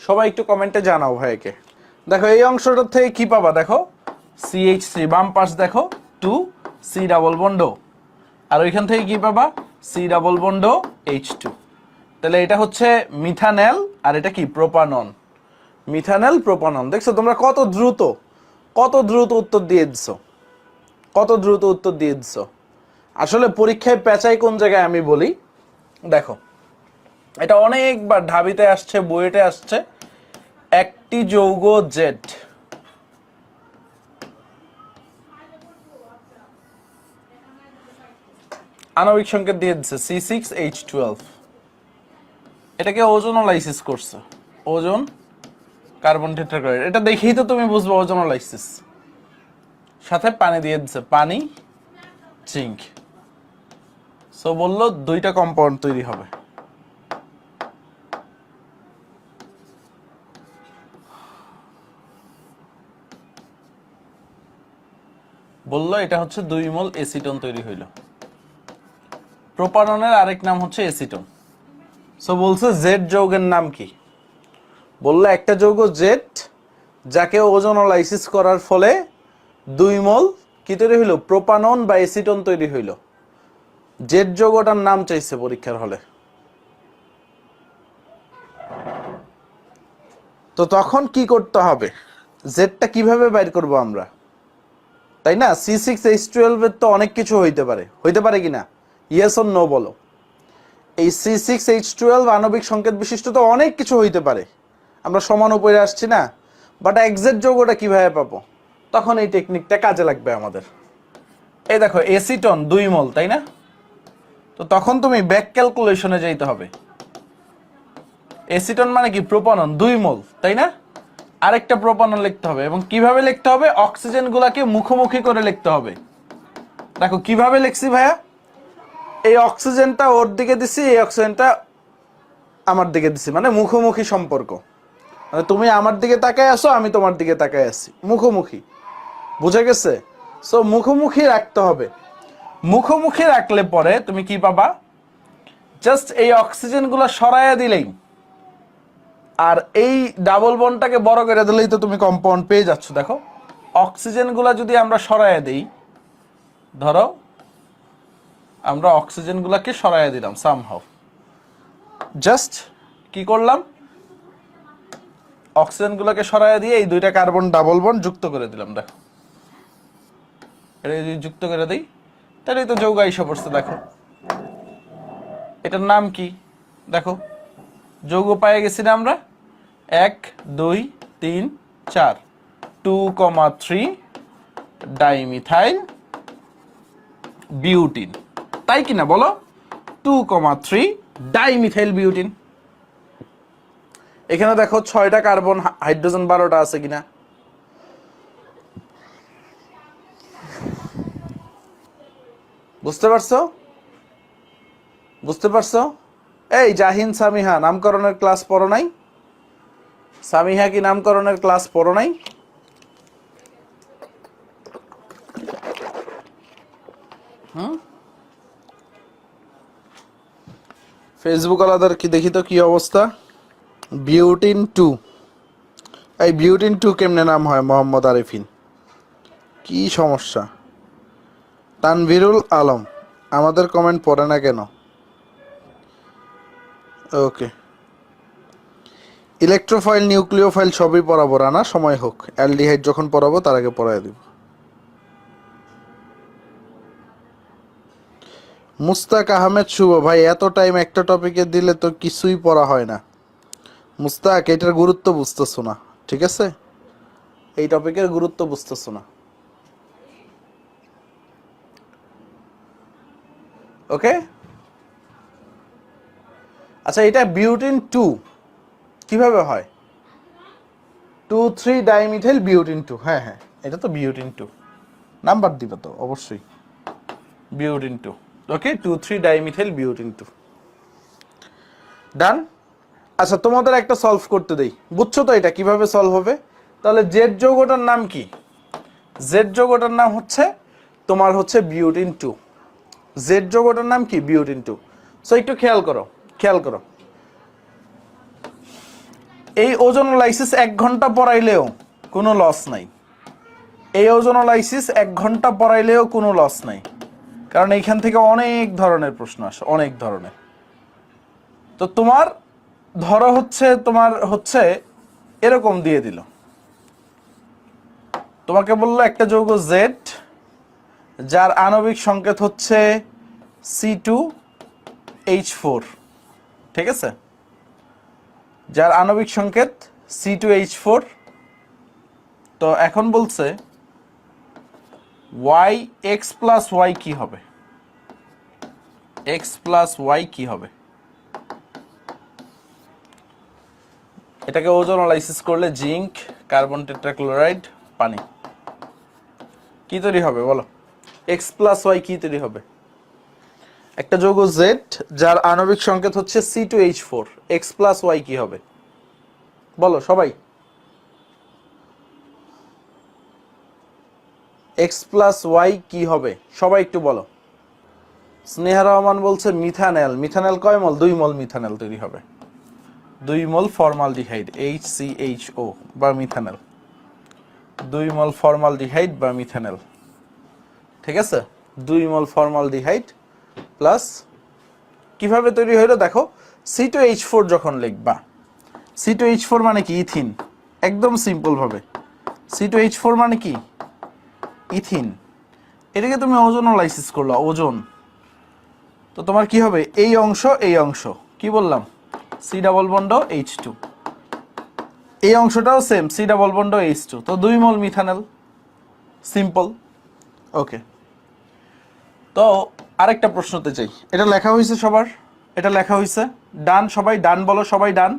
[SPEAKER 1] সবাই একটু কমেন্টে জানাও ভাইকে। দেখো এই অংশটার থেকে কি পাবা? দেখো CH3, বাম পাশ দেখো 2 C ডাবল বন্ড, আর ওইখান থেকে কি পাবা? C double bond H2। তাহলে এটা হচ্ছে মিথানল, আর এটা কি? প্রোপানন। Methanol propanone. দেখছো তোমরা কত দ্রুত উত্তর দিয়ে দিছো, কত দ্রুত উত্তর দিয়ে দিছো। আসলে পরীক্ষায় পেঁচাই কোন জায়গায় আমি বলি। দেখো এটা অনেকবার ঢাবিতে আসছে, বুয়েটে আসছে। একটি যৌগ জেড, আণবিক সংকেত দিয়ে দিচ্ছে C6H12, এটাকে ওজোনোলাইসিস করছে, ওজন কার্বন টেট্রাক্লোরাইড। এটা দেখেই তো তুমি বুঝবে ওজোনোলাইসিস। সাথে পানি দিয়ে দিচ্ছে, পানি জিঙ্ক। সো বললো দুইটা কম্পাউন্ড তৈরি হবে। বললো এটা হচ্ছে 2 মোল এসিটন তৈরি হইল। প্রোপাননের আরেক নাম হচ্ছে এসিটন। সো বলছে জেড যৌগের নাম কি? বললো একটা যৌগ জেড, যাকে ওজোনোলাইসিস করার ফলে 2 মোল কি তৈরি হইল? প্রোপানন বা এসিটন তৈরি হইল। জেড যৌগটার নাম চাইছে পরীক্ষার হলে। তো তখন কি করতে হবে? জেডটা কিভাবে বাইর করব আমরা, তাই না? C6H12 এর তো অনেক কিছু হইতে পারে কিনা? ইয়েস অর নো বলো। এই C6H12 আণবিক সংকেত বিশিষ্ট তো অনেক কিছু হইতে পারে, আমরা সমান উপরে আসছি না। বাট এক্সাক্ট যৌগটা কিভাবে পাবো? তখন এই টেকনিকটা কাজে লাগবে আমাদের। এই দেখো এসিটন 2 মোল, তাই না? তো তখন তুমি ব্যাক ক্যালকুলেশনে যাইতে হবে। এসিটন মানে কি প্রোপানন 2 মোল, তাই না? আরেকটা প্রোপানন লিখতে হবে এবং কিভাবে লিখতে হবে? অক্সিজেন গুলাকে মুখোমুখি করে লিখতে হবে। দেখো কিভাবে লিখছি ভাইয়া, এই অক্সিজেনটা ওর দিকে দিছি, এই অক্সিজেনটা আমার দিকে দিছি, মানে মুখোমুখি সম্পর্ক, মানে তুমি আমার দিকে তাকায় আসো, আমি তোমার দিকে তাকায় আছি, মুখোমুখি। বুঝে গেছে? সো মুখোমুখি রাখতে হবে। মুখোমুখি রাখলে পরে তুমি কি পাবা? জাস্ট এই অক্সিজেন গুলা সরাইয়া দিলেই আর এই ডাবল বন্ডটাকে বড় করে দিলেই তো তুমি কম্পাউন্ড পেয়ে যাচ্ছ। দেখো অক্সিজেন গুলা যদি আমরা সরাইয়া দিই, ধরো আমরা অক্সিজেন গুলাকে সরাইয়া দিলাম সামহাউ, জাস্ট কি করলাম, অক্সিজেন গুলাকে সরাইয়া দিয়ে এই দুইটা কার্বন ডাবল বন্ড যুক্ত করে দিলাম। দেখো এটা যদি যুক্ত করে দিই তাহলে তো যৌগ আইসা পড়ছে। দেখো এটার নাম কি? দেখো যৌগ পায়ে গেছি না আমরা, 1 2 3 4, 2,3 ডাইমিথাইল বিউটিন, তাই কিনা বলো? 2,3 ডাইমিথাইল বিউটিন। এখানে দেখো 6টা কার্বন, হাইড্রোজেন 12টা আছে কিনা? বুঝতে পারছো? বুঝতে পারছো? এই জাহিন সামিহা নামকরণের ক্লাস পড়ো নাই? সামিহা কি নামকরণের ক্লাস পড়ো নাই? ফেসবুক আলাদার কি দেখি তো কি অবস্থা। বিউটিন 2, এই বিউটিন 2 কেমনে নাম হয়? মোহাম্মদ আরিফিন, কি সমস্যা? তানভীরুল আলম আমাদের কমেন্ট পড়ে না কেন? ওকে, ইলেকট্রোফাইল নিউক্লিওফাইল সবই পড়াবো, রানা সময় হোক, অ্যালডিহাইড যখন পড়াবো তার আগে পড়াই দিব। মুস্তাক আহমেদ শুভ ভাই, এত টাইম একটা টপিকে দিলে তো কিছুই পড়া হয় না। মুস্তাক এটার গুরুত্ব বুঝতেছো না, ঠিক আছে? এই টপিকের গুরুত্ব বুঝতেছো না। ওকে, আচ্ছা এটা বিউটিন 2 কিভাবে হয়? 2,3 ডাইমিথাইল বিউটিন 2, হ্যাঁ হ্যাঁ এটা তো বিউটিন 2, নাম্বার দিবে তো অবশ্যই, বিউটিন 2। ওকে, 2,3 ডাইমিথাইল বিউটিন 2, ডান। আচ্ছা তোমাদের একটা সলভ করতে দেই, বুঝছো তো এটা কিভাবে সলভ হবে? তাহলে জেড যৌগটার নাম কি? জেড যৌগটার নাম হচ্ছে তোমার হচ্ছে বিউটিন 2। জেড যৌগটার নাম কি? বিউটিন 2। সো একটু খেয়াল করো, খেয়াল করো, এই ওজোনোলাইসিস 1 ঘন্টা পড়াইলেও কোনো লস নাই। এই ওজোনোলাইসিস 1 ঘন্টা পড়াইলেও কোনো লস নাই, কারণ এইখান থেকে অনেক ধরনের প্রশ্ন আসে, অনেক ধরনের। তো তোমার ধরো হচ্ছে তোমার হচ্ছে এরকম দিয়ে দিল, তোমাকে বললো একটা যৌগ জেড যার আণবিক সংকেত হচ্ছে C2H4, ঠিক আছে? যার আণবিক সংকেত C2H4। তো এখন বলছে x প্লাস ওয়াই কি হবে? x প্লাস ওয়াই কি হবে? এটাকে ওজোনোলাইসিস করলে জিঙ্ক, কার্বন টেট্রাক্লোরাইড, পানি, কি তৈরি হবে বলো? x প্লাস ওয়াই কি তৈরি হবে? একটা যৌগ জেড যার আণবিক সংকেত হচ্ছে C2H4, x প্লাস ওয়াই কি হবে বলো সবাই? x প্লাস ওয়াই কি হবে সবাই একটু বলো। স্নেহা রহমান বলছে মিথানেল। মিথানেল কয় মল? 2 মল মিথানেল তৈরি হবে, 2 মল ফর্মালডিহাইড HCHO বা মিথানেল, 2 মল ফর্মালডিহাইড বা মিথানেল, ঠিক আছে? 2 মল ফর্মালডিহাইড প্লাস কিভাবে তৈরি হইলো দেখো, C2H4 যখন লিখবা, C2H4 মানে কি? ইথিন। একদম সিম্পল ভাবে C2H4 মানে কি? ইথিন। এটাকে তুমি ওজোনোলাইসিস করলা, ওজন। তো তোমার কি হবে? এই অংশ, এই অংশ কি বললাম? C ডাবল বন্ড H2, এই অংশটাও same C double bond H2, তো 2 মল মিথানেল, সিম্পল। ওকে, তো আরেকটা প্রশ্নতে চাই, এটা লেখা হয়েছে সবার? এটা লেখা হয়েছে? ডান, সবাই ডান বলো, সবাই ডান।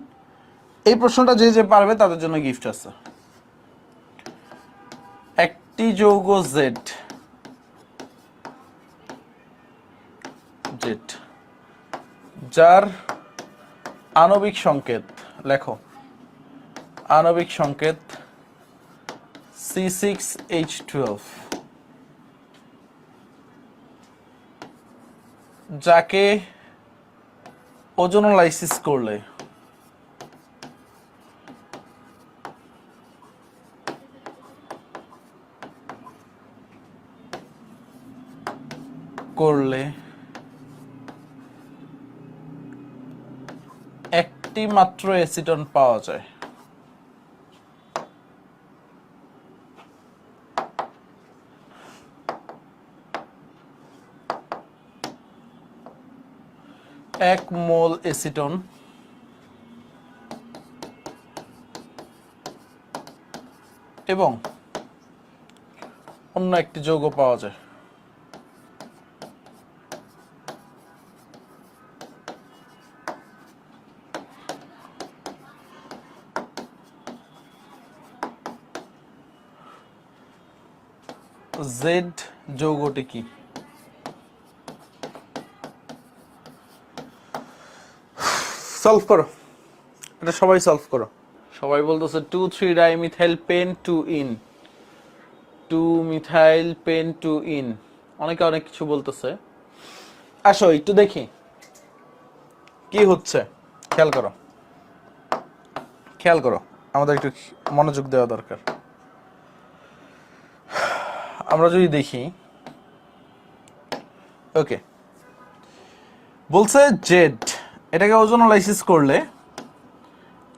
[SPEAKER 1] এই প্রশ্নটা যে যে পারবে তাদের জন্য গিফট আছে। একটি যৌগ জেড জেড যার আণবিক সংকেত লেখো, আণবিক সংকেত C6H12, যাকে ওজোনোলাইসিস করলে একটি মাত্র অ্যাসিটন পাওয়া যায়। এক মোল অ্যাসিটন এবং অন্য একটি যৌগ পাওয়া যায়। জেড যৌগটি কি? সলভ করো, এটা সবাই সলভ করো। সবাই বলতেছে 2,3-ডাইমিথাইল পেন 2-ইন, 2-মিথাইল পেন 2-ইন, অনেকে অনেক কিছু বলতেছে। আসো একটু দেখি কি হচ্ছে, খেয়াল করো, খেয়াল করো, আমাদের একটু মনোযোগ দেওয়া দরকার। আমরা যদি দেখি, ওকে, বলছে জেড, এটাকে ওজোনোলাইসিস করলে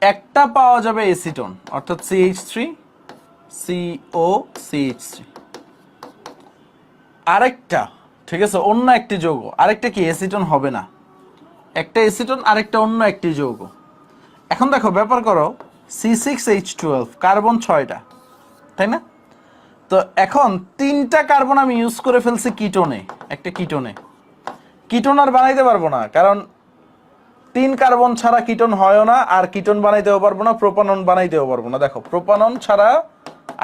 [SPEAKER 1] একটা পাওয়া যাবে অ্যাসিটন, অর্থাৎ CH3COCH3, আরেকটা, ঠিক আছে, অন্য একটি যৌগ, আরেকটা কি অ্যাসিটন হবে না, একটা অ্যাসিটন আরেকটা অন্য একটি যৌগ। এখন দেখো ব্যাপার করো, C6H12 কার্বন 6টা, তাই না? তো এখন 3টা কার্বন আমি ইউজ করে ফেলছি কিটোনে, একটা কিটোনে। কিটোন আর বানাইতে পারবো না, কারণ 3 কার্বন ছাড়া কিটোন হয় না, আর কিটোন বানাইতেও পারবো না, প্রোপানন বানাইতেও পারবো না। দেখো, প্রোপানন ছাড়া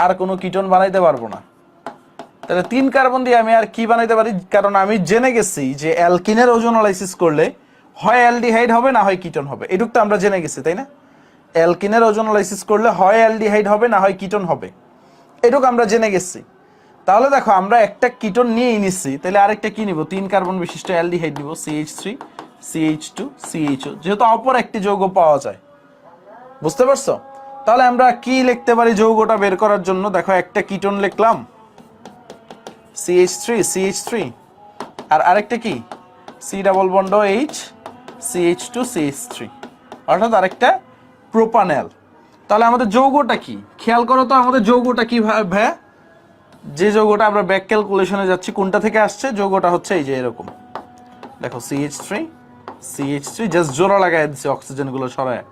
[SPEAKER 1] আর কোনো কিটোন বানাইতে পারবো না। তাহলে 3 কার্বন দিয়ে আমি আর কি বানাইতে পারি? কারণ আমি জেনে গেছি যে অ্যালকিনের ওজোনোলাইসিস করলে হয় অ্যালডিহাইড হবে না হয় কিটোন হবে, এটুকু তো আমরা জেনে গেছি, তাই না? অ্যালকিনের ওজোনোলাইসিস করলে হয় অ্যালডিহাইড হবে না হয় কিটোন হবে, এটুকু আমরা জেনে গেছি। তাহলে দেখো, আমরা একটা কিটোন নিয়েই নিচ্ছি, তাহলে আরেকটা কি নিব? 3 কার্বন বিশিষ্ট অ্যালডিহাইড নিব, CH3CH2CHO, যেহেতু অপর একটি যৌগ পাওয়া যায়। বুঝতে পারছো? তাহলে আমরা কি লিখতে পারি যৌগটা বের করার জন্য? দেখো, একটা কিটোন লিখলাম CH3CH3, আর আরেকটা কি C double bond H CH2CH3, অর্থাৎ আরেকটা প্রোপানল। তাহলে আমাদের যৌগটা কি? খেয়াল করো তো, আমাদের যৌগটা কি ভাইয়া? যে যৌগটা আমরা ব্যাক ক্যালকুলেশনে যাচ্ছি, কোনটা থেকে আসছে? যৌগটা হচ্ছে এই যে এরকম, দেখো CH3CH3, জাস্ট জোড়া লাগাই দিচ্ছি অক্সিজেনগুলো সরায়।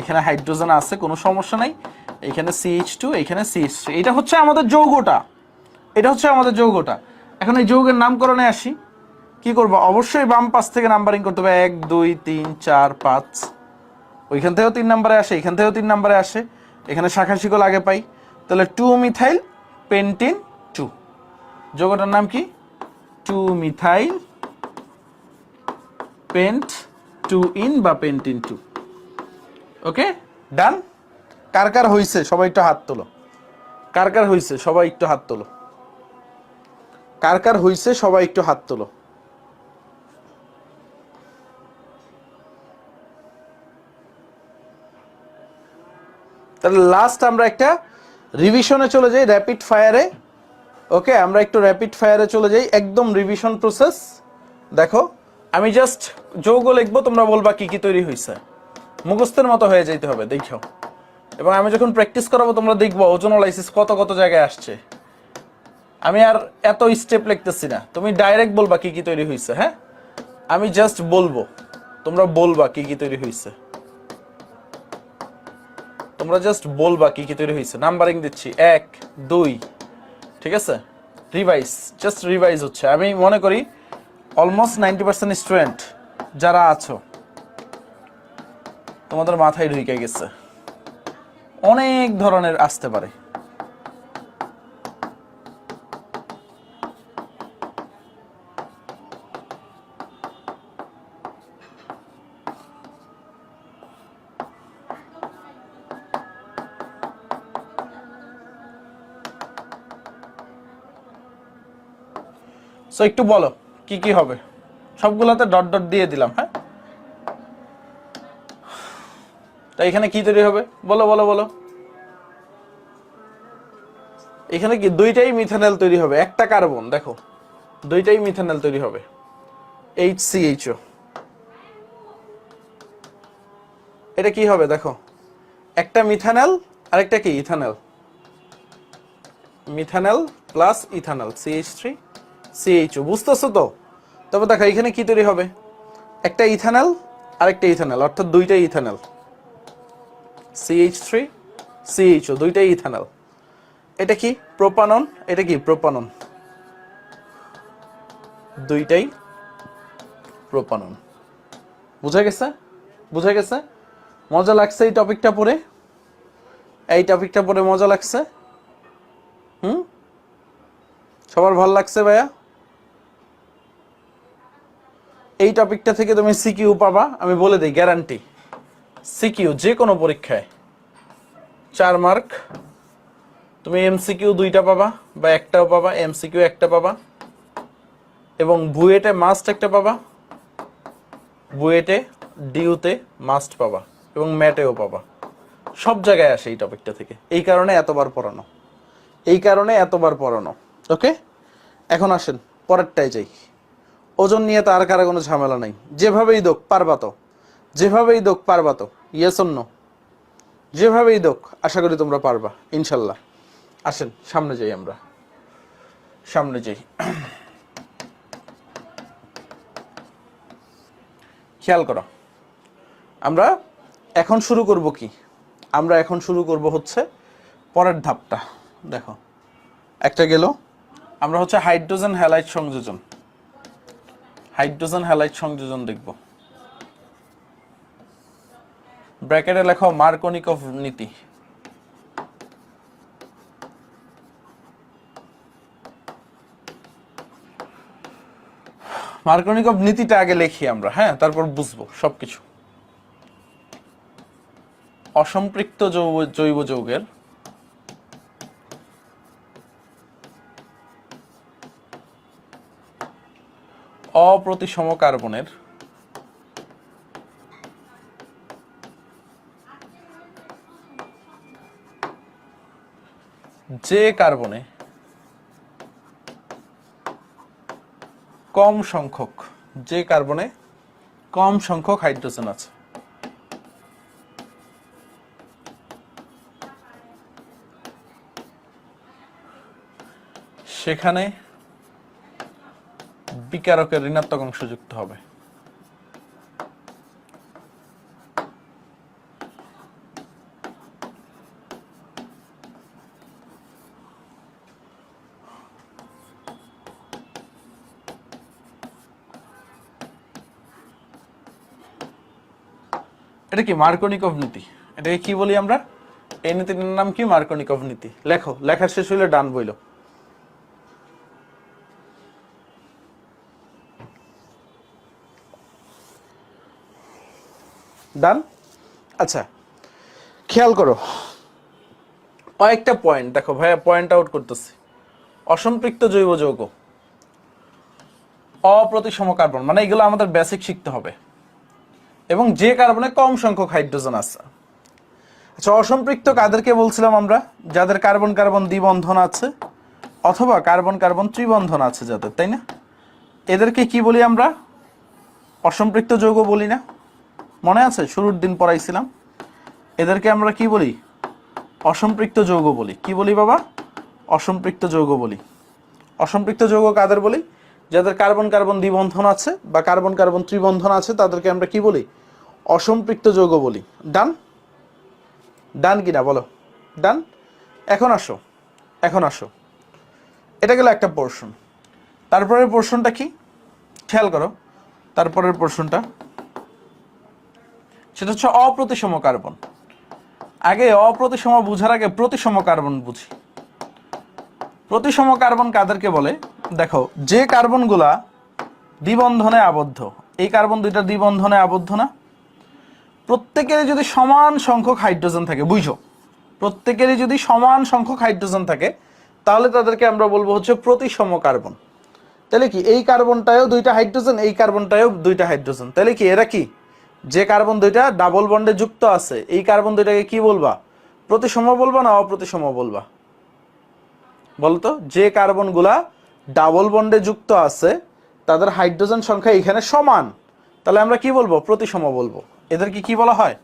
[SPEAKER 1] এখানে হাইড্রোজেন আছে, কোনো সমস্যা নাই, এখানে CH2, এখানে CH3, এটা হচ্ছে আমাদের যৌগটা, এটা হচ্ছে আমাদের যৌগটা। এখন এই যৌগের নামকরণে আসি, কি করবো? অবশ্যই বাম পাশ থেকে নাম্বারিং করতে হবে, 1 2 3 4 5, ওইখান থেকেও 3 নম্বরে আসে, এখান থেকেও 3 নম্বরে আসে, এখানে শাখা শিকল আগে পাই। তাহলে 2-মিথাইল পেন্টিন 2, যৌগটার নাম কি? 2-মিথাইল পেন্ট 2-ইন বা পেন্টিন 2। ওকে, ডান। কার কার হইছে সবাই একটু হাত তোলো, কার কার হইছে সবাই একটু হাত তোলো, কার কার হইছে সবাই একটু হাত তোলো। তাহলে লাস্ট আমরা একটা রিভিশনে চলে যাই, র্যাপিড ফায়ারে। ওকে, আমরা একটু র্যাপিড ফায়ারে চলে যাই, একদম রিভিশন প্রসেস। দেখো, আমি জাস্ট যৌগ লিখবো, তোমরা বলবা কি কি তৈরি হয়েছে, মুখস্থের মতো হয়ে যাইতে হবে, দেখো। এবং আমি যখন প্র্যাকটিস করাবো তোমরা দেখবো ওজোনোলাইসিস কত কত জায়গায় আসছে। আমি আর এত স্টেপ লিখতেছি না, তুমি ডাইরেক্ট বলবা কি কি তৈরি হয়েছে। হ্যাঁ, আমি জাস্ট বলবো, তোমরা বলবা কি কি তৈরি হয়েছে, তোমরা জাস্ট বলবা কি কি তৈরি হয়েছে। নাম্বারিং দিচ্ছি 1 2, ঠিক আছে? রিভাইজ, জাস্ট রিভাইজ হচ্ছে। আমি মনে করি অলমোস্ট 90% স্টুডেন্ট যারা আছো তোমাদের মাথায় ঢুকে গেছে। অনেক ধরনের আসতে পারে। সো একটু বলো কি কি হবে, সবগুলোতে ডট ডট দিয়ে দিলাম। হ্যাঁ, তা এখানে কি তৈরি হবে বলো বলো বলো। এখানে কি দুইটাই মিথানল তৈরি হবে, একটা কার্বন দেখো দুইটাই মিথানল তৈরি হবে, HCHO। এটা কি হবে দেখো, একটা মিথানল আর একটা কি ethanol, methanol plus ethanol CH3CHO, বুঝতেছো তো? তবে দেখো এখানে কি তৈরি হবে, একটা ইথানল আর একটা ইথানল, অর্থাৎ দুইটাই ইথানল, CH3CHO দুইটাই ইথানল। এটা কি প্রোপানন, এটা কি প্রোপানন, দুইটাই প্রোপানন। বুঝা গেছে? বুঝা গেছে? মজা লাগছে এই টপিকটা পড়ে? এই টপিকটা পড়ে মজা লাগছে? সবার ভালো লাগছে ভাইয়া? এই টপিকটা থেকে তুমি সিকিউ পাবা, আমি বলে দিই গ্যারান্টি। সিকিউ যে কোনো পরীক্ষায় 4 মার্ক, তুমি এমসিকিউ 2টা পাবা বা একটাও পাবা, এমসিকিউ একটা পাবা, এবং বুয়েটে মাস্ট একটা পাবা, বুয়েটে ডিউতে মাস্ট পাবা, এবং ম্যাটেও পাবা। সব জায়গায় আসে এই টপিকটা থেকে, এই কারণে এতবার পড়ানো, এই কারণে এতবার পড়ানো। ওকে, এখন আসেন পরেরটাই যাই। ওজন নিয়ে তো আর কারো কোনো ঝামেলা নাই, যেভাবেই দোক পারবা তো, যেভাবেই দোক পারবা তো, ইয়েস অর নো? যেভাবেই দোক আশা করি তোমরা পারবা ইনশাল্লাহ। আসেন সামনে যাই, আমরা সামনে যাই। খেয়াল করো, আমরা এখন শুরু করব কি, আমরা এখন শুরু করব হচ্ছে পরের ধাপটা। দেখো একটা গেল, আমরা হচ্ছে হাইড্রোজেন হ্যালাইড সংযোজন, হাইড্রোজেন হ্যালাইড সংযোজন দেখব। ব্র্যাকেটে লেখো মার্কোনিকভ নীতি। মার্কোনিকভ নীতিটা আগে লিখি আমরা, হ্যাঁ, তারপর বুঝবো সবকিছু। অসম্পৃক্ত জৈব যৌগের অপ্রতিসম কার্বনের যে কার্বনে কম সংখ্যক, যে কার্বনে কম সংখ্যক হাইড্রোজেন আছে, সেখানে বিকারকের ঋণাত্মক অংশ যুক্ত হবে। এটা কি মার্কোনিকভ নীতি, এটাকে কি বলি আমরা? এই নীতির নাম কি? মার্কোনিকভ নীতি। লেখো, লেখা শেষ হইলে ডান বইলো। ডান। আচ্ছা খেয়াল করো কয়েকটা পয়েন্ট, দেখো ভাইয়া পয়েন্ট আউট করতেছি। অসম্পৃক্ত জৈব যৌগ, অপ্রতিসম কার্বন, মানে এগুলো আমাদের বেসিক শিখতে হবে, এবং যে কার্বনে কম সংখ্যক হাইড্রোজেন আছে। আচ্ছা অসম্পৃক্ত কাদেরকে বলছিলাম আমরা? যাদের কার্বন কার্বন দ্বিবন্ধন আছে অথবা কার্বন কার্বন ত্রিবন্ধন আছে যাদের, তাই না? এদেরকে কি বলি আমরা? অসম্পৃক্ত যৌগ বলি না? মনে আছে শুরুর দিন পড়াইছিলাম, এদেরকে আমরা কি বলি? অসম্পৃক্ত যৌগ বলি। কি বলি বাবা? অসম্পৃক্ত যৌগ বলি। অসম্পৃক্ত যৌগ কাদের বলি? যাদের কার্বন কার্বন দ্বিবন্ধন আছে বা কার্বন কার্বন ত্রিবন্ধন আছে তাদেরকে আমরা কি বলি? অসম্পৃক্ত যৌগ বলি। ডান? ডান কিনা বলো? ডান। এখন আসো, এখন আসো, এটা গেল একটা পোর্শন। তারপরের পোর্শনটা কি খেয়াল করো, তারপরের পোর্শনটা সেটা হচ্ছে অপ্রতিসম কার্বন। আগে অপ্রতিসম বুঝার আগে প্রতিসম কার্বন বুঝি। প্রতিসম কার্বন কাদেরকে বলে? দেখো, যে কার্বনগুলা দ্বিবন্ধনে আবদ্ধ, এই কার্বন দুইটা দ্বিবন্ধনে আবদ্ধ না, প্রত্যেকেরই যদি সমান সংখ্যক হাইড্রোজেন থাকে, বুঝো, প্রত্যেকেরই যদি সমান সংখ্যক হাইড্রোজেন থাকে তাহলে তাদেরকে আমরা বলবো হচ্ছে প্রতিসম কার্বন। তাহলে কি এই কার্বনটায়ও দুইটা হাইড্রোজেন, এই কার্বনটায়ও দুইটা হাইড্রোজেন, তাহলে কি এরা কি, যে কার্বন দুইটা ডাবল বন্ডে যুক্ত আছে এই কার্বন দুইটাকে কি বলবা? প্রতিসম বলবা না অপ্রতিসম বলবা? বলতো, যে কার্বনগুলা ডাবল বন্ডে যুক্ত আছে তাদের হাইড্রোজেন সংখ্যা এখানে সমান, তাহলে আমরা কি বলবো? প্রতিসম বলবো। এদেরকে কি বলা হয়?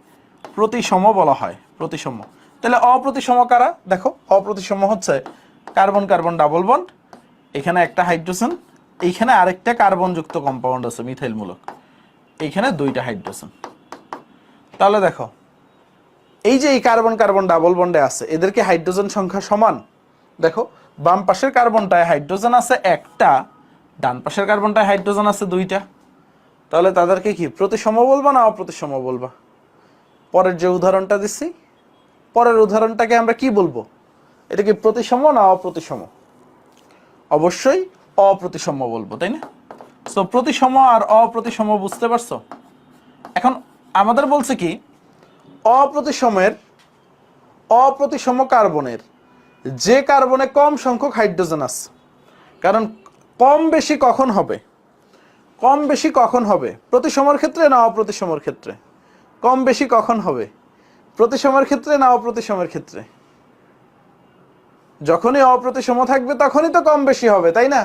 [SPEAKER 1] প্রতিসম বলা হয়, প্রতিসম। তাহলে অপ্রতিসম কারা? দেখো, অপ্রতিসম হচ্ছে কার্বন কার্বন ডাবল বন্ড, এখানে একটা হাইড্রোজেন, এইখানে আরেকটা কার্বন যুক্ত কম্পাউন্ড আছে মিথাইল মূলক, এইখানে দুইটা হাইড্রোজেন। তাহলে দেখো, এই যে এই কার্বন কার্বন ডাবল বন্ডে আছে এদেরকে হাইড্রোজেন সংখ্যা সমান। দেখো, বাম পাশের কার্বনটায় হাইড্রোজেন আছে একটা, ডান পাশের কার্বনটায় হাইড্রোজেন আছে দুইটা, তাহলে তাদেরকে কি প্রতিসম বলবা না অপ্রতিসম বলবা? পরের যে উদাহরণটা দিচ্ছি, পরের উদাহরণটাকে আমরা কি বলবো? এটা কি প্রতিসম না অপ্রতিসম? অবশ্যই অপ্রতিসম বলবো, তাই না? সো প্রতিসম আর অপ্রতিসম বুঝতে পারছো? এখন আমাদের বলছে কি, অপ্রতিসম কার্বনের যে কার্বনে কম সংখ্যক হাইড্রোজেন আছে, কারণ কম বেশি কখন হবে? কম বেশি কখন হবে? প্রতিসমর ক্ষেত্রে না অপ্রতিসমর ক্ষেত্রে? কম বেশি কখন হবে? প্রতিসমের ক্ষেত্রে না অপ্রতিসমের ক্ষেত্রে? যখনই অপ্রতিসম থাকবে তখনই তো কম বেশি হবে, তাই না?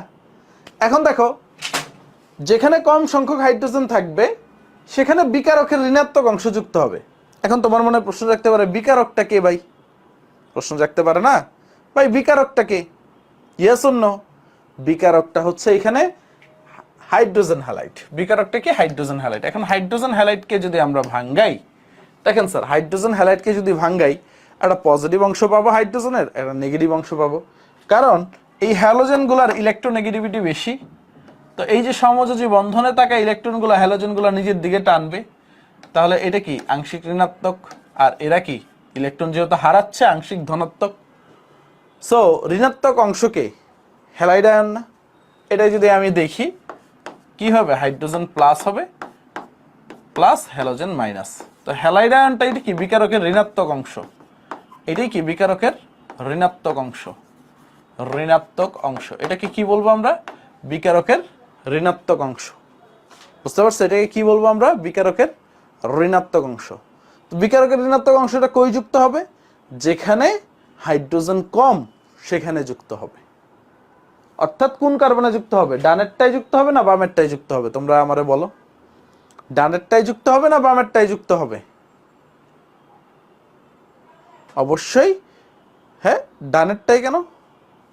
[SPEAKER 1] এখন দেখো, যেখানে কম সংখ্যক হাইড্রোজেন থাকবে সেখানে বিকারকের ঋণাত্মক অংশ যুক্ত হবে। এখন তোমার মনে প্রশ্ন রাখতে পারে, বিকারকটা কে ভাই? প্রশ্ন রাখতে পারে না ভাই, বিকারকটা কে? Yes or no? বিকারকটা হচ্ছে এখানে হাইড্রোজেন হ্যালাইড। বিকারকটা কি? Hydrogen halide. এখন হাইড্রোজেন হ্যালাইডকে যদি আমরা ভাঙ্গাই, দেখেন স্যার, হাইড্রোজেন হ্যালাইডকে যদি ভাঙ্গাই একটা পজিটিভ অংশ পাবো হাইড্রোজেনের, একটা নেগেটিভ অংশ পাবো, কারণ এই হ্যালোজেনগুলোর ইলেকট্রোনেগেটিভিটি বেশি। তো এই যে সমযোজী বন্ধনে থাকা ইলেকট্রনগুলো হ্যালোজেনগুলো নিজের দিকে টানবে, তাহলে এটা কি আংশিক ঋণাত্মক, আর এরা কি ইলেকট্রন যেহেতু হারাচ্ছে আংশিক ধনাত্মক। সো ঋণাত্মক অংশকে হ্যালাইড আয়ন না, এটা যদি আমি দেখি কি হবে, হাইড্রোজেন প্লাস হবে, প্লাস হ্যালোজেন মাইনাস। তো হ্যালাইড আয়নটা এটা কি বিকারকের ঋণাত্মক অংশ, এটাই কি বিকারকের ঋণাত্মক অংশ, ঋণাত্মক অংশ। এটাকে কি বলবো আমরা? বিকারকের ঋণাত্মক অংশ। বুঝতে পারছো? এটাকে কি বলবো আমরা? বিকারকের ঋণাত্মক অংশ। তো বিকারকের ঋণাত্মক অংশটা কই যুক্ত হবে? যেখানে হাইড্রোজেন কম সেখানে যুক্ত হবে। অর্থাৎ কোন কার্বনে যুক্ত হবে? ডানেরটাই যুক্ত হবে না বামেরটাই যুক্ত হবে? তোমরা আমারে বলো, ডানেরটাই যুক্ত হবে না বামেরটাই যুক্ত হবে? অবশ্যই হ্যাঁ ডানেরটাই। কেন?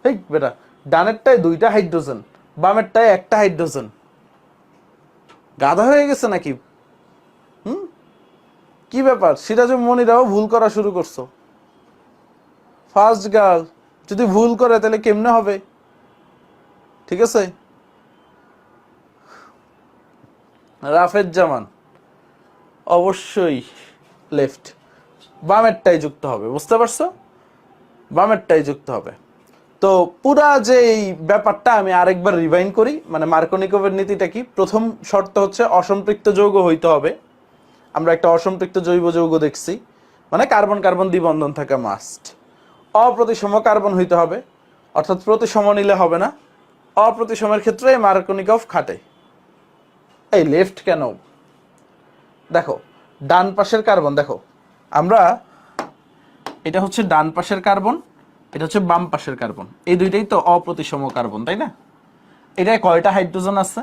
[SPEAKER 1] এই বেটা, ডানেরটায় দুইটা হাইড্রোজেন, বামেরটায় একটা হাইড্রোজেন। গাধা হয়ে গেছে নাকি? কি ব্যাপার? সিরাজুম মনিরাও ভুল করা শুরু করছো। ফার্স্ট গার্ল যদি ভুল করে তাহলে কেমনে হবে? ঠিক আছে, রাফেজ জামান অবশ্যই লেফট, বামেরটাই যুক্ত হবে। বুঝতে পারছো? বামেরটাই যুক্ত হবে। তো পুরা যে এই ব্যাপারটা আমি আরেকবার রিভাইন্ড করি, মানে মার্কোনিকোভের নীতিটা কি? প্রথম শর্ত হচ্ছে অসম্পৃক্ত যৌগ হইতে হবে। আমরা একটা অসম্পৃক্ত জৈব যৌগ দেখছি, মানে কার্বন কার্বন দ্বিবন্ধন থাকা মাস্ট। অপ্রতিসম কার্বন হইতে হবে, অর্থাৎ প্রতিসম নিলে হবে না। অপ্রতিসমের ক্ষেত্রে মার্কোনিকভ খাটে। এই লেফট কেন? দেখো, ডান পাশের কার্বন, দেখো আমরা, এটা হচ্ছে ডান পাশের কার্বন, এটা হচ্ছে বাম পাশের কার্বন, এই দুইটাই তো অপ্রতিসম কার্বন, তাই না? এটায় কয়টা হাইড্রোজেন আছে?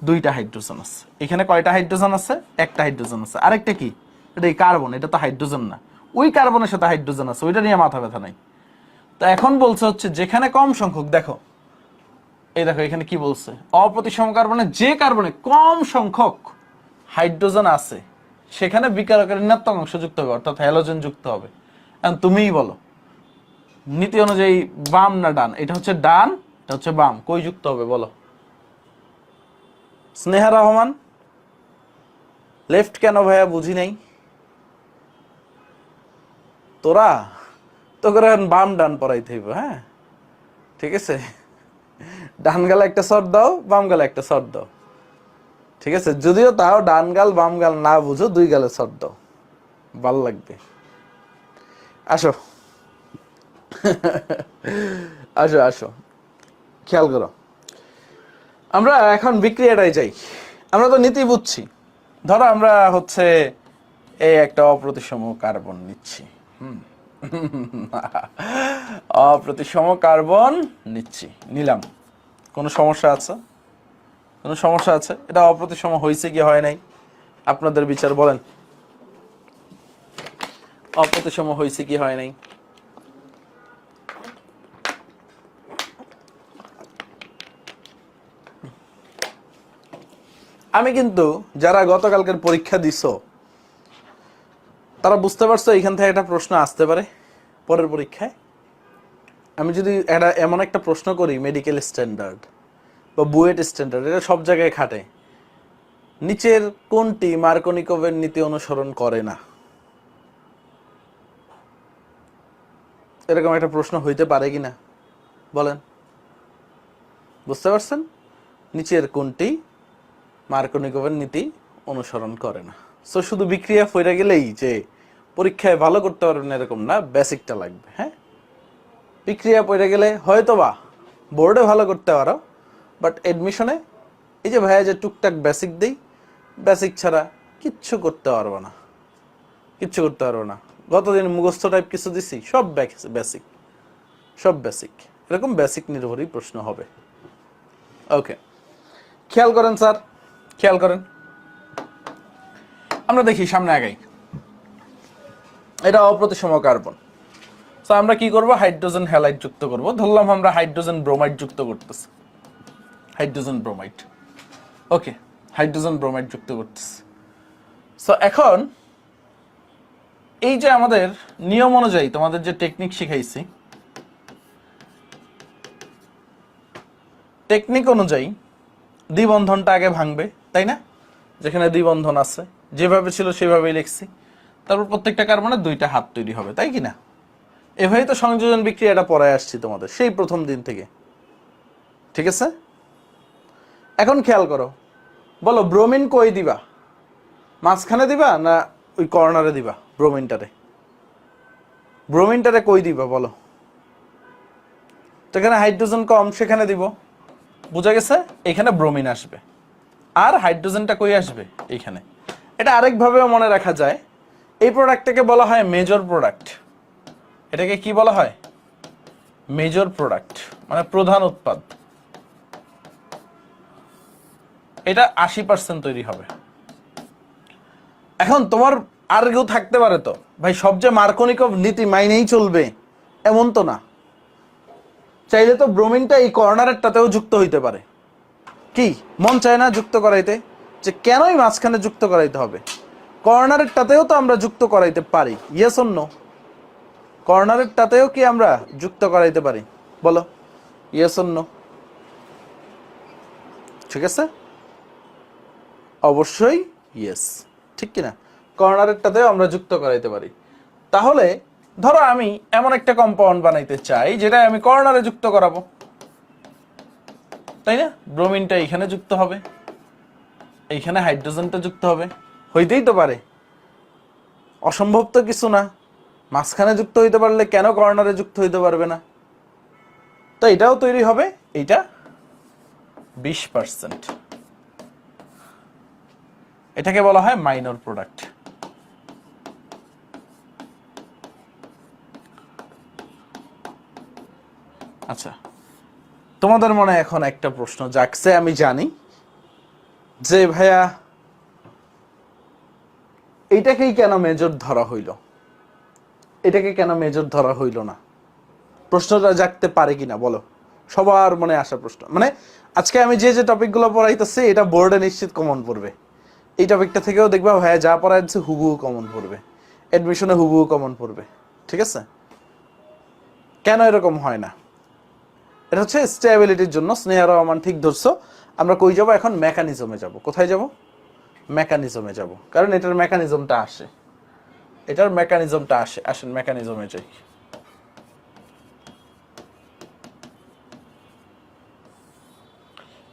[SPEAKER 1] দুইটা হাইড্রোজেন আছে। এখানে কয়টা হাইড্রোজেন আছে? একটা হাইড্রোজেন আছে। আরেকটা কি? এটা এই কার্বন, এটা তো হাইড্রোজেন না, ওই কার্বনের সাথে হাইড্রোজেন আছে, ওইটা নিয়ে মাথা ব্যথা নাই। তো এখন বলছে হচ্ছে যেখানে কম সংখ্যক, দেখো এই দেখো এখানে কি বলছে, অপ্রতিসম কার্বনে যে কার্বনে কম সংখ্যক হাইড্রোজেন আছে সেখানে বিকারকের ঋণাত্মক অংশ যুক্ত হবে, অর্থাৎ হ্যালোজেন যুক্ত হবে। এখন তুমিই বলো নীতি অনুযায়ী বাম না ডান? এটা হচ্ছে ডান, এটা হচ্ছে বাম, কই যুক্ত হবে বলো? স্নেহা রহমান লেফট কেন ভাইয়া? বুঝি নাই। তোরা তো করে বাম ডান পড়াইতে হইব, হ্যাঁ ঠিক আছে? ডান গালে একটা শট দাও, বাম গালে একটা শট দাও, ঠিক আছে? যদিও তাও ডান গাল বাম গাল না বুঝো, দুই গালে শট দাও, ভাল লাগবে। আসো আসো আসো, খেয়াল করো, আমরা এখন বিক্রিয়াটাই যাই। আমরা তো নীতি বুঝছি। ধরো আমরা হচ্ছে এই একটা অপ্রতিসম কার্বন নিচ্ছি, অপ্রতিসম কার্বন নিচ্ছি, নিলাম। কোনো সমস্যা আছে? কোনো সমস্যা আছে? এটা অপ্রতিসম হয়েছে কি হয় নাই আপনাদের বিচার বলেন। অপ্রতিসম হয়েছে কি হয় নাই? আমি কিন্তু যারা গতকালকের পরীক্ষা দিছো তারা বুঝতে পারছো এখান থেকে একটা প্রশ্ন আসতে পারে পরের পরীক্ষায়। আমি যদি এমন একটা প্রশ্ন করি, মেডিকেল স্ট্যান্ডার্ড বা বুয়েট স্ট্যান্ডার্ড, এটা সব জায়গায় খাটে, নিচের কোনটি মার্কনিকভের নীতি অনুসরণ করে না, এরকম একটা প্রশ্ন হইতে পারে কিনা বলেন? বুঝতে পারছেন? নিচের কোনটি মার্কনিকভের নীতি অনুসরণ করে না। সো শুধু বিক্রিয়া ফইরা গেলেই যে পরীক্ষায় ভালো করতে পারবেন এরকম না, বেসিকটা লাগবে। হ্যাঁ, বিক্রিয়া পড়ে গেলে হয়তোবা বোর্ডে ভালো করতে পারো, বাট এডমিশনে এই যে ভাইয়া যে টুকটাক বেসিক দেই, বেসিক ছাড়া কিচ্ছু করতে পারবো না, কিচ্ছু করতে পারবো না। গতদিন মুখস্থ টাইপ কিছু দিছি, সব বেসিক, সব বেসিক। এরকম বেসিক নির্ভরই প্রশ্ন হবে। ওকে, খেয়াল করেন স্যার, খেয়াল করেন। আমরা দেখি সামনে আগাই। এটা অপ্রতিসম কার্বন। তো আমরা কি করব? হাইড্রোজেন হ্যালাইড যুক্ত করব। ধরলাম আমরা হাইড্রোজেন ব্রোমাইড যুক্ত করতেছি, হাইড্রোজেন ব্রোমাইড। ওকে, হাইড্রোজেন ব্রোমাইড যুক্ত করতেছি। সো এখন এই যে আমাদের নিয়ম অনুযায়ী তোমাদের যে টেকনিক শিখাইছি, টেকনিক অনুযায়ী দ্বিবন্ধনটা আগে ভাঙবে, তাই না? যেখানে দ্বিবন্ধন আছে যেভাবে ছিল সেভাবেই লিখছি। তারপর প্রত্যেকটা কার্বনের দুইটা হাত তৈরি হবে, তাই কি না? এভাবেই তো সংযোজন বিক্রিয়াটা পড়ায় আসছি তোমাদের সেই প্রথম দিন থেকে, ঠিক আছে? এখন খেয়াল করো, বলো ব্রোমিন কই দিবা? মাঝখানে দিবা না ওই কর্নারে দিবা? ব্রোমিনটারে, ব্রোমিনটারে কই দিবা বলো? যেখানে হাইড্রোজেন কম সেখানে দিব, বুঝা গেছে? এখানে ব্রোমিন আসবে, আর হাইড্রোজেনটা কই আসবে? এইখানে। এটা আরেকভাবেও মনে রাখা যায়, এই প্রোডাক্টটাকে বলা হয় মেজর প্রোডাক্ট। এটাকে কি বলা হয়? মেজর প্রোডাক্ট, মানে প্রধান উৎপাদ। এটা 80% তৈরি হবে। এখন তোমার আর কেউ থাকতে পারে তো ভাই, সব যে মার্কনিকভ নীতি মাইনেই চলবে এমন তো না। চাইলে তো ব্রোমিনটা এই কর্নারেরটাতেও যুক্ত হইতে পারে। কি মন চায় না যুক্ত করাইতে? যে কেনই মাঝখানে যুক্ত করাইতে হবে? কর্নারেরটাতেও তো আমরা যুক্ত করাইতে পারি, ইয়েস অর নো? কর্নারেরটাতেও কি আমরা যুক্ত করাইতে পারি বলো? Yes or no? ঠিক আছে, অবশ্যই ইয়েস, ঠিক কিনা? কর্নারেরটাতেও আমরা যুক্ত করাইতে পারি। তাহলে ধরো আমি এমন একটা কম্পাউন্ড বানাইতে চাই যেটা আমি কর্নারে যুক্ত করাবো, তাই না? ব্রোমিনটা এখানে যুক্ত হবে, এইখানে হাইড্রোজেনটা যুক্ত হবে, হইতেই তো পারে, অসম্ভব তো কিছু না। মাঝখানে যুক্ত হইতে পারলে কেন কর্নারে যুক্ত হইতে পারবে না? তো এটাও তৈরি হবে, এইটা 20%। এটাকে বলা হয় মাইনর প্রোডাক্ট। আচ্ছা, তোমাদের মনে এখন একটা প্রশ্ন জাগছে, আমি জানি, যে ভাইয়া এইটাকেই কেন মেজর ধরা হইল, এটাকে কেন মেজর ধরা হইল না? প্রশ্নটা জাগতে পারে কিনা বলো? সবার মনে আসা প্রশ্ন। মানে আজকে আমি যে যে টপিকগুলো পড়াইতেছি এটা বোর্ডে নিশ্চিত কমন পড়বে। এই টপিকটা থেকেও দেখবা ভাইয়া যা পড়াইছে হুবহু কমন পড়বে, এডমিশনে হুবহু কমন পড়বে, ঠিক আছে? কেন এরকম হয় না? এটা হচ্ছে স্টেবিলিটির জন্য। স্নেহা রহমান ঠিক ধরছো। আমরা কই যাব এখন? মেকানিজমে যাব। কোথায় যাব? মেকানিজমে যাব, কারণ এটার মেকানিজমটা আসে। এটার মেকানিজমটা আসেন মেকানিজমে যাই।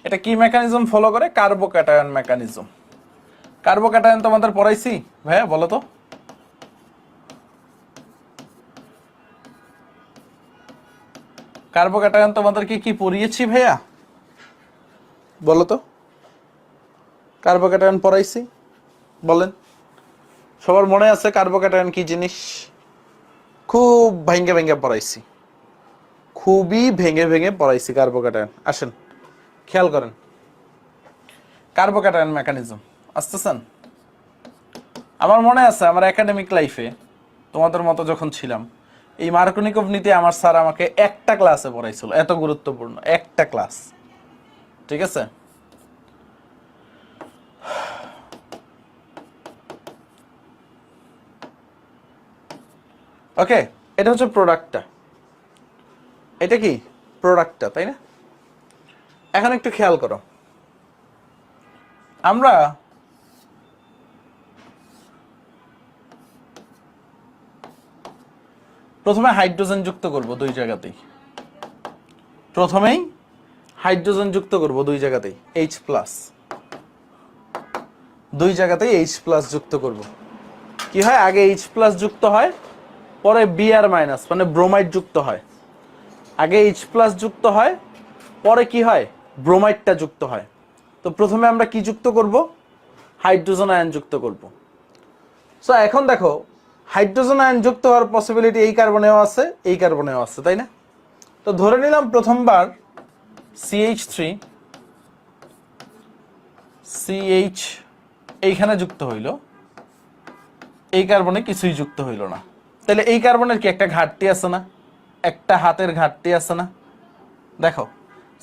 [SPEAKER 1] এটা কি মেকানিজম ফলো করে? Carbocation mechanism. কার্বোক্যাটায়ন তোমাদের পড়াইছি ভাইয়া, বলো তো? কার্বোক্যাটায়ন তোমাদেরকে কি পড়িয়েছি ভাইয়া, বলো তো? কার্বোক্যাটায়ন পড়াইছি? বলেন, সবার মনে আছে কার্বোক্যাটায়ন কি জিনিস? খুব ভেঙে ভেঙে পড়াইছি, খুবই ভেঙে ভেঙে পড়াইছি কার্বোক্যাটায়ন। আসেন খেয়াল করেন কার্বোক্যাটায়ন মেকানিজম। আসতেছেন? আমার মনে আছে আমার একাডেমিক লাইফে তোমাদের মতো যখন ছিলাম, এই মার্কোনিকভ নীতি আমার স্যার আমাকে একটা ক্লাসে পড়াইছিল, এত গুরুত্বপূর্ণ একটা ক্লাস। ঠিক আছে, ওকে। এটা হচ্ছে প্রোডাক্টটা, এটা কি প্রোডাক্টটা, তাই না? এখন একটু খেয়াল করো, আমরা প্রথমে হাইড্রোজেন যুক্ত করব দুই জায়গাতেই, প্রথমেই হাইড্রোজেন যুক্ত করব দুই জায়গাতেই, H প্লাস, দুই জায়গাতেই H প্লাস যুক্ত করব। কি হয়, আগে H প্লাস যুক্ত হয়, পরে Br মাইনাস মানে ব্রোমাইড যুক্ত হয়। আগে H প্লাস যুক্ত হয়, পরে কি হয়, ব্রোমাইডটা যুক্ত হয়। তো প্রথমে আমরা কি যুক্ত করব? হাইড্রোজেন আয়ন যুক্ত করব। সো এখন দেখো, হাইড্রোজেন আয়ন যুক্ত হওয়ার পসিবিলিটি এই কার্বনেও আছে, এই কার্বনেও আছে, তাই না? তো ধরে নিলাম প্রথমবার CH3 CH এইখানে যুক্ত হইল, এই কার্বনে কিছুই যুক্ত হইল না। তাহলে এই কার্বনের কি একটা ঘাটতি আছে না? একটা হাতের ঘাটতি আছে না? দেখো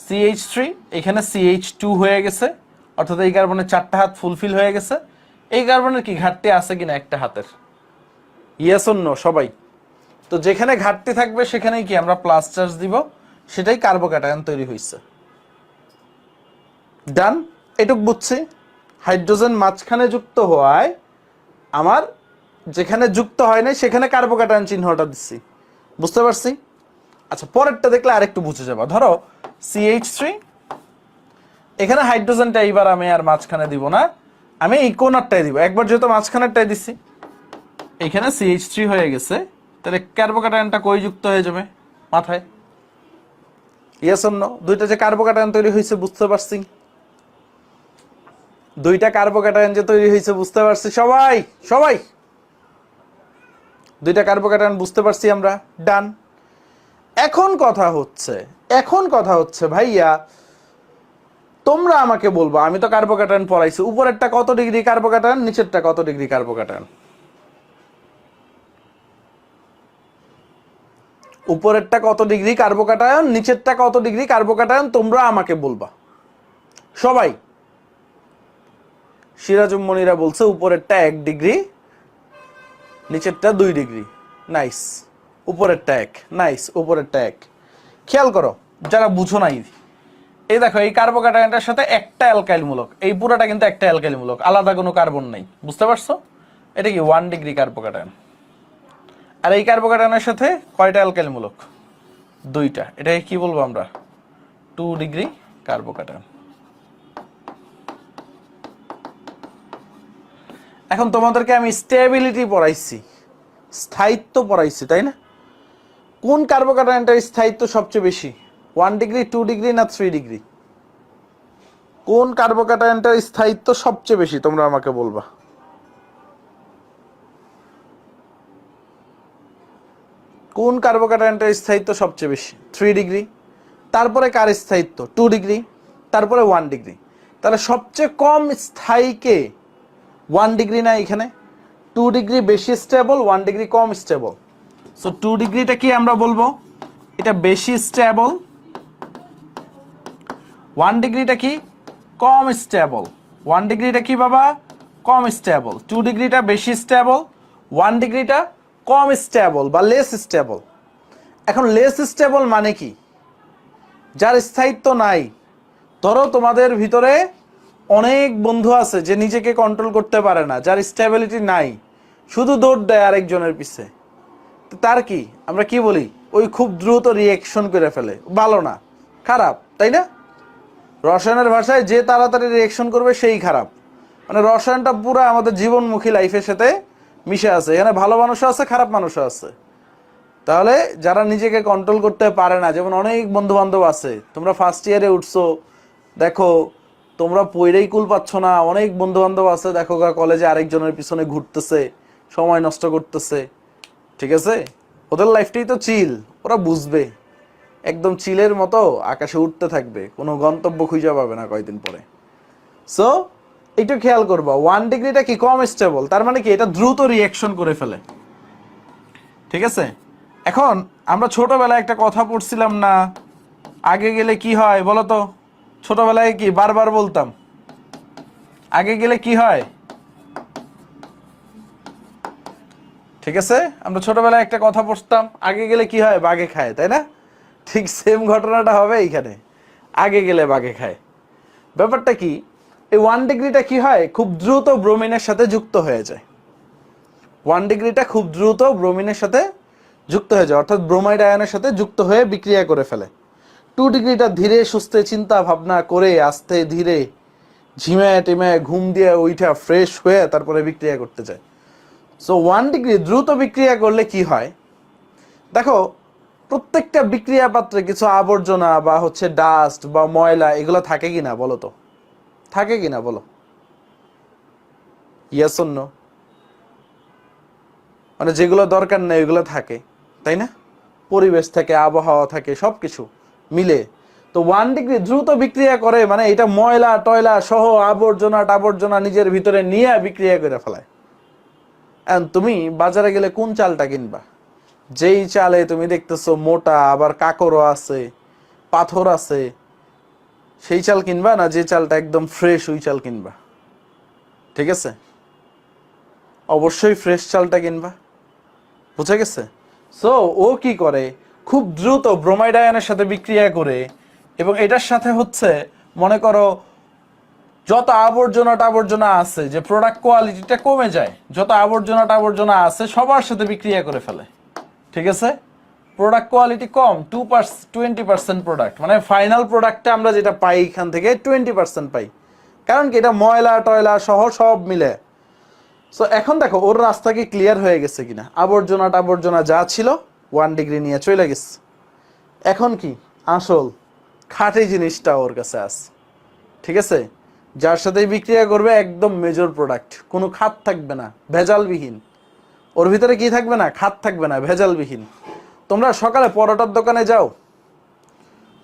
[SPEAKER 1] CH3 এখানে CH2 হয়ে গেছে, অর্থাৎ এই কার্বনের চারটা হাত ফুলফিল হয়ে গেছে। এই কার্বনের কি ঘাটতি আছে কিনা একটা হাতের? ইয়েস অর নো সবাই? তো যেখানে ঘাটতি থাকবে সেখানেই কি আমরা প্লাস চার্জ দিব, সেটাই কার্বোক্যাটায়ন তৈরি হয়েছে। ডান, এটুক বুঝছি। হাইড্রোজেন মাঝখানে যুক্ত হওয়ায় আমার যেখানে যুক্ত হয় নাই সেখানে কার্বোক্যাটায়ন চিহ্নটা দিচ্ছি, বুঝতে পারছি? আচ্ছা, পরেরটা দেখলে আরেকটু বুঝে যাবা। ধরো CH3, এখানে হাইড্রোজেনটা এইবার আমি আর মাঝখানে দিব না, আমি এই কোনারটাই দিব। একবার যেহেতু মাঝখানেরটাই দিচ্ছি, এখানে CH3 হয়ে গেছে, তাহলে কার্বোক্যাটায়নটা কই যুক্ত হয়ে যাবে? মাথায়। Yes or no? দুইটা যে কার্বোক্যাটায়ন তৈরি হয়েছে বুঝতে পারছি, দুইটা কার্বোক্যাটায়ন যে তৈরি হয়েছে বুঝতে পারছি সবাই, সবাই দুইটা কার্বোক্যাটায়ন বুঝতে পারছি আমরা। ডান। এখন কথা হচ্ছে ভাইয়া, তোমরা আমাকে বলবো, আমি তো কার্বোক্যাটায়ন পড়াইছি, উপরেরটা কত ডিগ্রি কার্বোক্যাটায়ন, নিচেরটা কত ডিগ্রি কার্বোক্যাটায়ন? উপরেরটা কত ডিগ্রি কার্বোক্যাটায়ন, নিচেরটা কত ডিগ্রি কার্বোক্যাটায়ন, তোমরা আমাকে বলবা সবাই। সিরাজুম মনিরা বলছে উপরেরটা 1 ডিগ্রি, নিচেরটা 2 ডিগ্রি। নাইস, উপরেরটা 1, নাইস, উপরেরটা 1। খেয়াল করো যারা বুঝো নাই, এই দেখো এই কার্বোক্যাটায়নটার সাথে একটা অ্যালকাইল মূলক, এই পুরোটা কিন্তু একটা অ্যালকাইল মূলক, আলাদা কোনো কার্বন নাই, বুঝতে পারছো? এটা কি 1 ডিগ্রি কার্বোক্যাটায়ন। আর এই কার্বোক্যাটায়নের সাথে কয়টা অ্যালকাইল মূলক? দুইটা। এটাকে কি বলবো আমরা? 2 ডিগ্রি কার্বোক্যাটায়ন। এখন তোমাদেরকে আমি স্টেবিলিটি পড়াইছি, স্থায়িত্ব পড়াইছি, তাই না? কোন কার্বোক্যাটায়নটার স্থায়িত্ব সবচেয়ে বেশি? 1 ডিগ্রি, 2 ডিগ্রি না 3 ডিগ্রি? কোন কার্বোক্যাটায়নটার স্থায়িত্ব সবচেয়ে বেশি তোমরা আমাকে বলবা। কোন কার্বোক্যাটায়নটার স্থায়িত্ব সবচেয়ে বেশি? 3 ডিগ্রি। তারপরে কার স্থায়িত্ব? 2 ডিগ্রি। তারপরে 1 ডিগ্রি। তাহলে সবচেয়ে কম স্থায়ীকে 1 ডিগ্রি না? এখানে 2 ডিগ্রি বেশি স্টেবল, 1 ডিগ্রি কম স্টেবল। সো 2 ডিগ্রিটা কি আমরা বলবো? এটা বেশি স্টেবল। 1 ডিগ্রিটা কি? কম স্টেবল। 1 ডিগ্রিটা কি বাবা? কম স্টেবল। 2 ডিগ্রিটা বেশি স্টেবল, 1 ডিগ্রিটা কম স্টেবল বা লেস স্টেবল। এখন লেস স্টেবল মানে কি? যার স্থায়িত্ব নাই। ধরো তোমাদের ভিতরে অনেক বন্ধু আছে যে নিজেকে কন্ট্রোল করতে পারে না, যার স্টেবিলিটি নাই, শুধু দৌড় দেয় আরেকজনের পিছে। তো তার কি আমরা কি বলি, ওই খুব দ্রুত রিয়াকশন করে ফেলে, ভালো না, খারাপ, তাই না? রসায়নের ভাষায় যে তাড়াতাড়ি রিয়াকশন করবে সেই খারাপ। মানে রসায়নটা পুরো আমাদের জীবনমুখী লাইফের সাথে মিশে আছে, এখানে ভালো মানুষও আছে, খারাপ মানুষও আছে। তাহলে যারা নিজেকে কন্ট্রোল করতে পারে না, যেমন অনেক বন্ধু বান্ধব আছে, তোমরা ফার্স্ট ইয়ারে উঠছো, দেখো তোমরা পইরেই কুল পাচ্ছ না, অনেক বন্ধু বান্ধব আছে দেখো কলেজে আরেকজনের পিছনে ঘুরতেছে, সময় নষ্ট করতেছে, ঠিক আছে? ওদের লাইফটাই তো চিল, ওরা বুঝবে, একদম চিলের মতো আকাশে উঠতে থাকবে, কোনো গন্তব্য খুঁজে পাবে না কয়দিন পরে। সো একটু খেয়াল করবা, 1 ডিগ্রিটা কি কম স্টেবল, তার মানে কি এটা দ্রুত রিয়াকশন করে ফেলে, ঠিক আছে? এখন আমরা ছোটবেলায় একটা কথা পড়ছিলাম না, আগে গেলে কি হয় বলো তো? ছোটবেলায় কি বারবার বলতাম, আগে গেলে কি হয়? ঠিক আছে, আমরা ছোটবেলায় একটা কথা পড়তাম, আগে গেলে কি হয়? বাঘে খায়, তাই না? ঠিক সেম ঘটনাটা হবে এইখানে, আগে গেলে বাঘে খায়। ব্যাপারটা কি, এই 1 ডিগ্রিটা কি হয়, খুব দ্রুত ব্রোমিনের সাথে যুক্ত হয়ে যায়। 1 ডিগ্রিটা খুব দ্রুত ব্রোমিনের সাথে যুক্ত হয়ে যায়, অর্থাৎ ব্রোমাইড আয়নের সাথে যুক্ত হয়ে বিক্রিয়া করে ফেলে। 2 ডিগ্রিটা ধীরে সুস্থে চিন্তা ভাবনা করে আস্তে ধীরে ঝিমায় টিমায় ঘুম দিয়ে ওইটা ফ্রেশ হয়ে তারপরে বিক্রিয়া করতে যায়। সো 1 ডিগ্রি দ্রুত বিক্রিয়া করলে কি হয় দেখো, প্রত্যেকটা বিক্রিয়া পাত্রে কিছু আবর্জনা বা হচ্ছে ডাস্ট বা ময়লা এগুলো থাকে কিনা বলো তো? থাকে কিনা বলো? Yes or no? মানে যেগুলো দরকার নেই ওইগুলো থাকে, তাই না? পরিবেশ থেকে, আবহাওয়া থাকে, সবকিছু মিলে। তো 1 ডিগ্রি দ্রুত বিক্রিয়া করে, মানে এটা ময়লা টয়লা সহ আবর্জনা টাবর্জনা নিজের ভিতরে নিয়ে বিক্রিয়া করে ফেলায়। তুমি বাজারে গেলে কোন চালটা কিনবা? যেই চালে তুমি দেখতেছো মোটা, আবার কাকরও আছে, পাথর আছে, সেই চাল কিনবা না যে চালটা একদম ফ্রেশ ওই চাল কিনবা? ঠিক আছে, অবশ্যই ফ্রেশ চালটা কিনবা, বুঝা গেছে? সো ও কি করে, খুব দ্রুত ব্রোমাইড আয়নের সাথে বিক্রিয়া করে, এবং এটার সাথে হচ্ছে মনে করো যত আবর্জনা টাবর্জনা আছে, যে প্রোডাক্ট কোয়ালিটিটা কমে যায়, যত আবর্জনা টাবর্জনা আছে সবার সাথে বিক্রিয়া করে ফেলে, ঠিক আছে? প্রোডাক্ট কোয়ালিটি কম, 20% প্রোডাক্ট, মানে ফাইনাল প্রোডাক্টটা আমরা যেটা পাই এখান থেকে 20% পাই, কারণ কি এটা ময়লা টয়লা সহ সব মিলে। সো এখন দেখো ওর রাস্তা কি ক্লিয়ার হয়ে গেছে কিনা, আবর্জনা টাবর্জনা যা ছিল 1 ডিগ্রি নিয়ে চলে গেছে। এখন কি আসল খাঁটি জিনিসটা ওর কাছে আছে, ঠিক আছে? যার সাথে বিক্রিয়া করবে একদম মেজর প্রোডাক্ট, কোনো খাত থাকবে না, ভেজালবিহীন। ওর ভিতরে কি থাকবে না? খাত থাকবে না, ভেজালবিহীন। তোমরা সকালে পরোটার দোকানে যাও,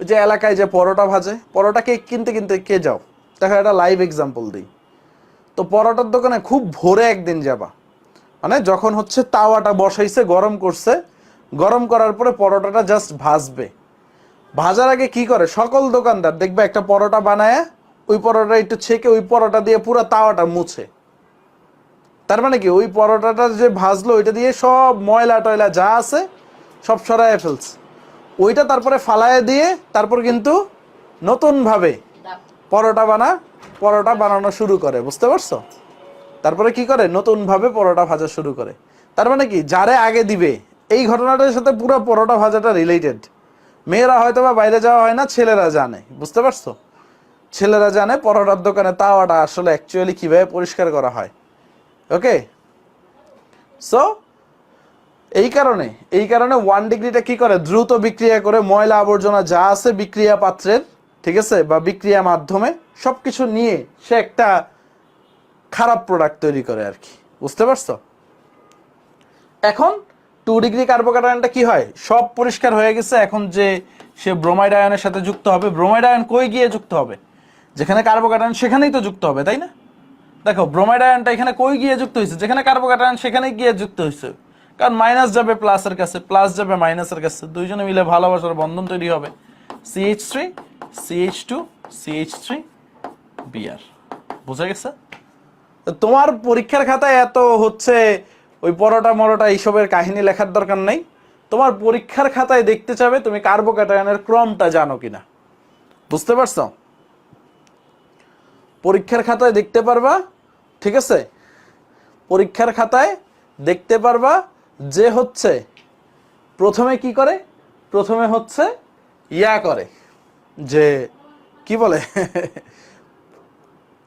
[SPEAKER 1] ওই যে এলাকায় যে পরোটা ভাজে, পরোটা কে কিনতে কিনতে কে যাও দেখো, একটা লাইভ এক্সাম্পল দিই। তো পরোটার দোকানে খুব ভোরে একদিন যাবা, মানে যখন হচ্ছে তাওয়াটা বসাইছে, গরম করছে, গরম করার পরে পরোটাটা জাস্ট ভাজবে। ভাজার আগে কি করে সকল দোকানদার দেখবে, একটা পরোটা বানায় ওই পরোটা একটু ছেঁকে ওই পরোটা দিয়ে পুরো তাওয়াটা মুছে। তার মানে কি ওই পরোটাটা যে ভাজলো ওইটা দিয়ে সব ময়লা টয়লা যা আছে সব সরায় ফেলছে, ওইটা তারপরে ফালায় দিয়ে তারপর কিন্তু নতুন ভাবে পরোটা বানানো শুরু করে, বুঝতে পারছো? তারপরে কি করে, নতুন ভাবে পরোটা ভাজা শুরু করে। তার মানে কি যারে আগে দিবে, এই ঘটনাটার সাথে পুরো পরোটা ভাজাটা রিলেটেড। মেয়েরা হয়তো বা বাইরে যাওয়া হয় না, ছেলেরা জানে, বুঝতে পারছো? ছেলেরা জানে পরোটার দোকানে তাওয়াটা আসলে অ্যাকচুয়ালি কিভাবে পরিষ্কার করা হয়। ওকে, সো এই কারণে 1 ডিগ্রিটা কি করে, দ্রুত বিক্রিয়া করে ময়লা আবর্জনা যা আছে বিক্রিয়া পাত্রের, ঠিক আছে, বা বিক্রিয়া মাধ্যমে সবকিছু নিয়ে সে একটা খারাপ প্রোডাক্ট তৈরি করে আর কি, বুঝতে পারছো? এখন 2 ডিগ্রি কার্বোক্যাটায়নটা কি হয়, সব পরিষ্কার হয়ে গেছে। এখন যে সে ব্রোমাইড আয়নের সাথে যুক্ত হবে, ব্রোমাইড আয়ন কই গিয়ে যুক্ত হবে? যেখানে কার্বোক্যাটায়ন সেখানেই তো যুক্ত হবে, তাই না? দেখো ব্রোমাইড আয়নটা এখানে কই গিয়ে যুক্ত হয়েছে, যেখানে কার্বোক্যাটায়ন সেখানেই গিয়ে যুক্ত হয়েছে। কারণ মাইনাস যাবে প্লাসের কাছে, প্লাস যাবে মাইনাসের কাছে, দুইজনে মিলে ভালোবাসার বন্ধন তৈরি হবে, CH3 CH2 CH3 Br। বুঝা গেছে? তোমার পরীক্ষার খাতায় এত হচ্ছে ওই পরোটা মরোটা এইসবের কাহিনী লেখার দরকার নেই। তোমার পরীক্ষার খাতায় দেখতে চাবে তুমি কার্বোক্যাটায়নের ক্রমটা জানো কিনা, বুঝতে পারছো? পরীক্ষার খাতায় দেখতে পারবা, ঠিক আছে? পরীক্ষার খাতায় দেখতে পারবা যে হচ্ছে প্রথমে কি করে, প্রথমে হচ্ছে ইয়া করে, যে কি বলে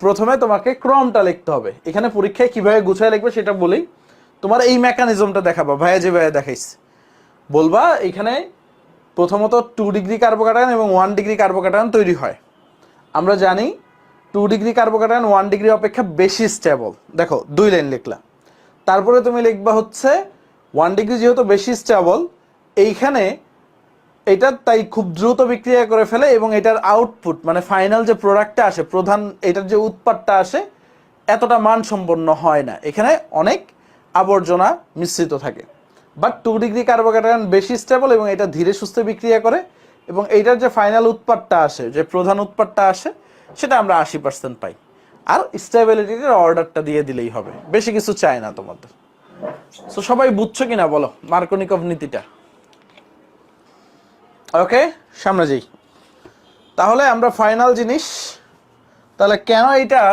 [SPEAKER 1] প্রথমে তোমাকে ক্রমটা লিখতে হবে। এখানে পরীক্ষায় কিভাবে গুছায় লিখবে সেটা বলি, তোমার এই মেকানিজমটা দেখাবো ভাইয়া, যে ভাইয়া দেখাইছে। বলবা এখানে প্রথমত 2 ডিগ্রি কার্বোক্যাটায়ন এবং 1 ডিগ্রি কার্বোক্যাটায়ন তৈরি হয়। আমরা জানি 2 ডিগ্রি কার্বোক্যাটায়ন 1 ডিগ্রি অপেক্ষা বেশি স্টেবল। দেখো 2 লাইন লিখলা, তারপরে তুমি লিখবা হচ্ছে 1 ডিগ্রি যেহেতু বেশি স্টেবল, এইখানে এটা তাই খুব দ্রুত বিক্রিয়া করে ফেলে এবং এটার আউটপুট মানে ফাইনাল যে প্রোডাক্টটা আসে, প্রধান এটার যে উৎপাদটা আসে এতটা মানসম্পন্ন হয় না, এখানে অনেক আবর্জনা মিশ্রিত থাকে। বাট 2 ডিগ্রি কার্বোক্যাটায়ন বেশি স্টেবল এবং এটা ধীরে সুস্থে বিক্রিয়া করে এবং এইটার যে ফাইনাল উৎপাদটা আসে, যে প্রধান উৎপাদটা আসে, সেটা আমরা 80% পাই। আর স্টেবিলিটির অর্ডারটা দিয়ে দিলেই হবে, বেশি কিছু চাই না তোমাদের। সো সবাই বুঝছো কিনা বলো মার্কোনিকভ নীতিটা? ওকে, সামনে যাই। তাহলে আমরা ফাইনাল জিনিস, তাহলে কেন এটা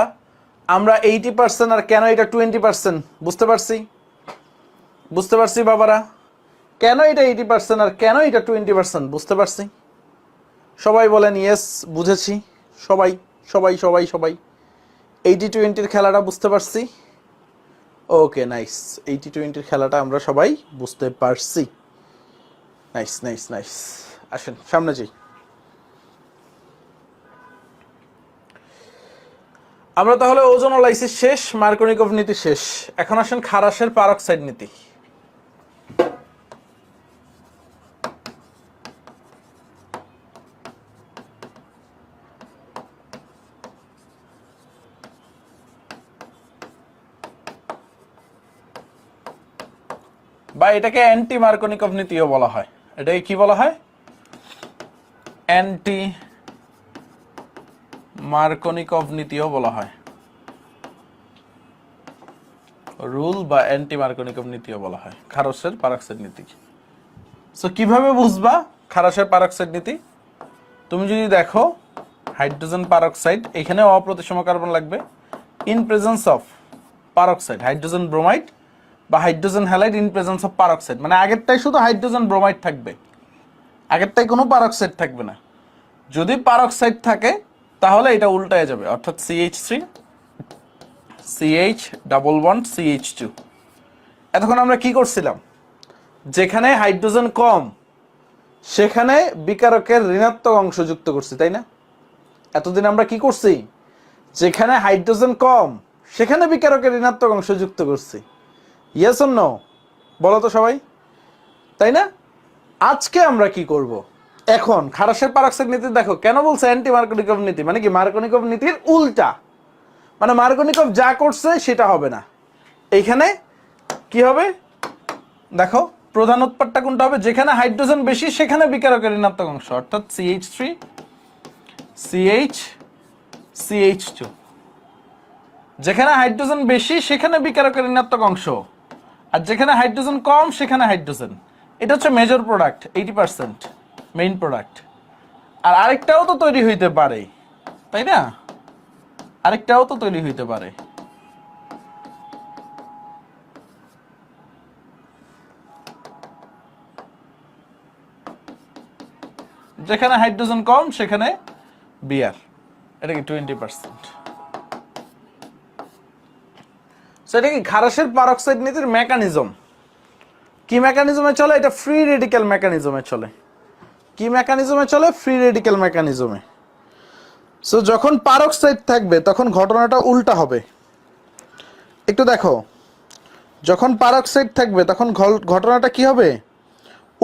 [SPEAKER 1] আমরা 80% আর কেন এটা 20% বুঝতে পারছি? বুঝতে পারছি বাবারা? কেন এটা 80% আর কেন এটা 20% বুঝতে পারছি? সবাই বলেন ইয়েস বুঝেছি। সবাই সবাই সবাই সবাই 80-20 খেলাটা বুঝতে পারছি? ওকে নাইস, 80-20 খেলাটা আমরা সবাই বুঝতে পারছি। নাইস নাইস নাইস, আসেন সামনে যাই। আমরা তাহলে ওজোনোলাইসিস শেষ, মার্কোনিকভ নীতি শেষ। এখন আসেন খারাসের পারক্সাইড নীতি। বা এটাকে অ্যান্টি মার্কোনিকভ নীতিও বলা হয়। এটাকে কি বলা হয়? অ্যান্টি মার্কোনিকভ নীতিও বলা হয়। রুল বা অ্যান্টি মার্কোনিকভ নীতিও বলা হয় খারাসের পারক্সাইড নীতি। সো কিভাবে বুঝবা খারাসের পারক্সাইড নীতি? তুমি যদি দেখো হাইড্রোজেন পারক্সাইড, এখানে অপ্রতিসম কার্বন লাগবে। In presence of peroxide, hydrogen bromide বা hydrogen halide in presence of peroxide, মানে আগেরটাই শুধু হাইড্রোজেন ব্রোমাইড থাকবে, আগেরটাই কোনো পারক্সাইড থাকবে না। যদি পারক্সাইড থাকে তাহলে এটা উল্টায় যাবে, অর্থাৎ CH3 CH double bond CH2। এতক্ষণ আমরা কি করছিলাম? যেখানে হাইড্রোজেন কম সেখানে বিকারকের ঋণাত্মক অংশ যুক্ত করছি, তাই না? এতদিন আমরা কি করছি? যেখানে হাইড্রোজেন কম সেখানে বিকারকের ঋণাত্মক অংশ যুক্ত করছি। ইয়েস অর নো বলো তো সবাই, তাই না? আজকে আমরা কি করব? এখন খারাসের পারক্সাইড নীতি দেখো কেন বলছে অ্যান্টি মার্কোনিকভ নীতি, মানে কি মার্কোনিকভ নীতির উল্টা, মানে মার্কোনিকভ যা করছে সেটা হবে না। এইখানে কি হবে দেখো, প্রধান উৎপাদটা কোনটা হবে? যেখানে হাইড্রোজেন বেশি সেখানে বিকারকের ঋণাত্মক অংশ, অর্থাৎ CH3 CH CH2। যেখানে হাইড্রোজেন বেশি সেখানে বিকারকের ঋণাত্মক অংশ, আর যেখানে হাইড্রোজেন কম সেখানে হাইড্রোজেন। এটা হচ্ছে মেজর প্রোডাক্ট, 80% মেইন প্রোডাক্ট। আর আরেকটাও তো তৈরি হইতে পারে, তাই না? আরেকটাও তো তৈরি হইতে পারে। যেখানে হাইড্রোজেন কম সেখানে বিআর, এটা কি 20%। সেটা কি খারাসের পারক্সাইড নীতির মেকানিজম? কি মেকানিজমে চলে? এটা ফ্রি রেডিক্যাল মেকানিজমে চলে। কি মেকানিজমে চলে? ফ্রি রেডিক্যাল মেকানিজমে। সো যখন পারক্সাইড থাকবে তখন ঘটনাটা উল্টা হবে। একটু দেখো, যখন পারক্সাইড থাকবে তখন ঘটনাটা কি হবে?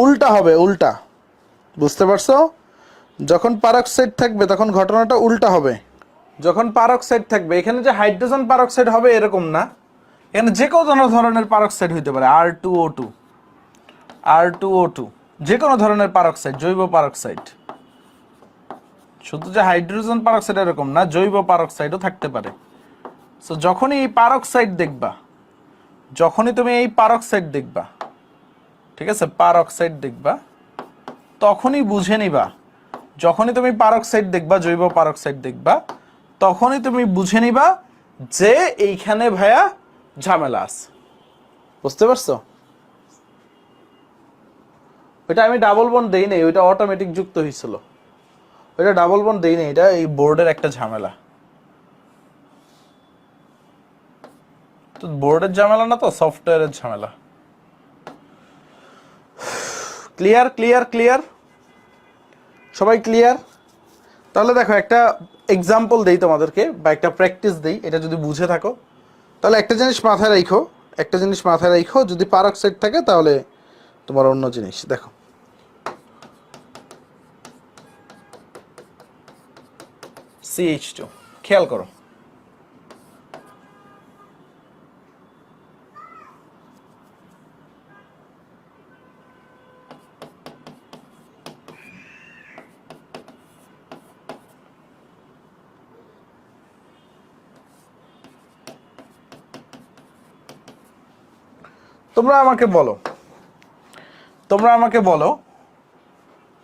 [SPEAKER 1] উল্টা হবে, উল্টা। বুঝতে পারছো? যখন পারক্সাইড থাকবে তখন ঘটনাটা উল্টা হবে। যখন পারক্সাইড থাকবে, এখানে যে হাইড্রোজেন পারক্সাইড হবে এরকম না, এখানে যে কোনো ধরনের পারক্সাইড হইতে পারে, R2O2 R2O2, যে কোনো ধরনের পারক্সাইড, জৈব পারক্সাইড। শুধু যে হাইড্রোজেন পারক্সাইড এরকম না, জৈব পারক্সাইডও থাকতে পারে। সো যখনই এই পারক্সাইড দেখবা, যখনই তুমি এই পারক্সাইড দেখবা, ঠিক আছে, পারক্সাইড দেখবা, তখনই বুঝে নিবা, যখনই তুমি পারক্সাইড দেখবা, জৈব পারক্সাইড দেখবা, তখনই তুমি বুঝে নিবা যে এইখানে ভাইয়া ঝামেলা আছে। বুঝতে পারছো? ওইটা আমি ডাবল বন্ড দেই নাই, ওইটা অটোমেটিক যুক্ত হয়েছিল। ওইটা ডাবল বন্ড দেই নাই, এটা এই বোর্ডের একটা ঝামেলা। তো বোর্ডের ঝামেলা না, তো সফটওয়্যারের ঝামেলা। ক্লিয়ার ক্লিয়ার ক্লিয়ার, সবাই ক্লিয়ার? তাহলে দেখো একটা এক্সাম্পল দেই তোমাদেরকে, বা একটা প্র্যাকটিস দেই, এটা যদি বুঝে থাকো তাহলে একটা জিনিস মাথায় রাখো, একটা জিনিস মাথায় রাখো, যদি পারক্সাইড থাকে তাহলে তোমার অন্য জিনিস। দেখো CH2, খেয়াল করো, তোমরা আমাকে বলো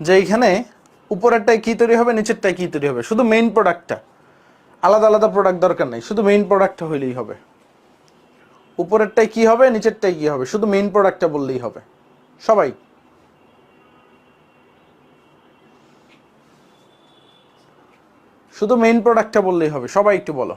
[SPEAKER 1] যে এইখানে উপরেরটায় কি তৈরি হবে, নিচেরটায় কি তৈরি হবে। শুধু মেইন প্রোডাক্টটা, আলাদা আলাদা প্রোডাক্ট দরকার নেই, শুধু মেইন প্রোডাক্টটা হইলেই হবে। উপরেরটায় কি হবে, নিচেরটায় কি হবে, শুধু মেইন প্রোডাক্টটা বললেই হবে। সবাই শুধু মেইন প্রোডাক্টটা বললেই হবে, সবাই একটু বলো।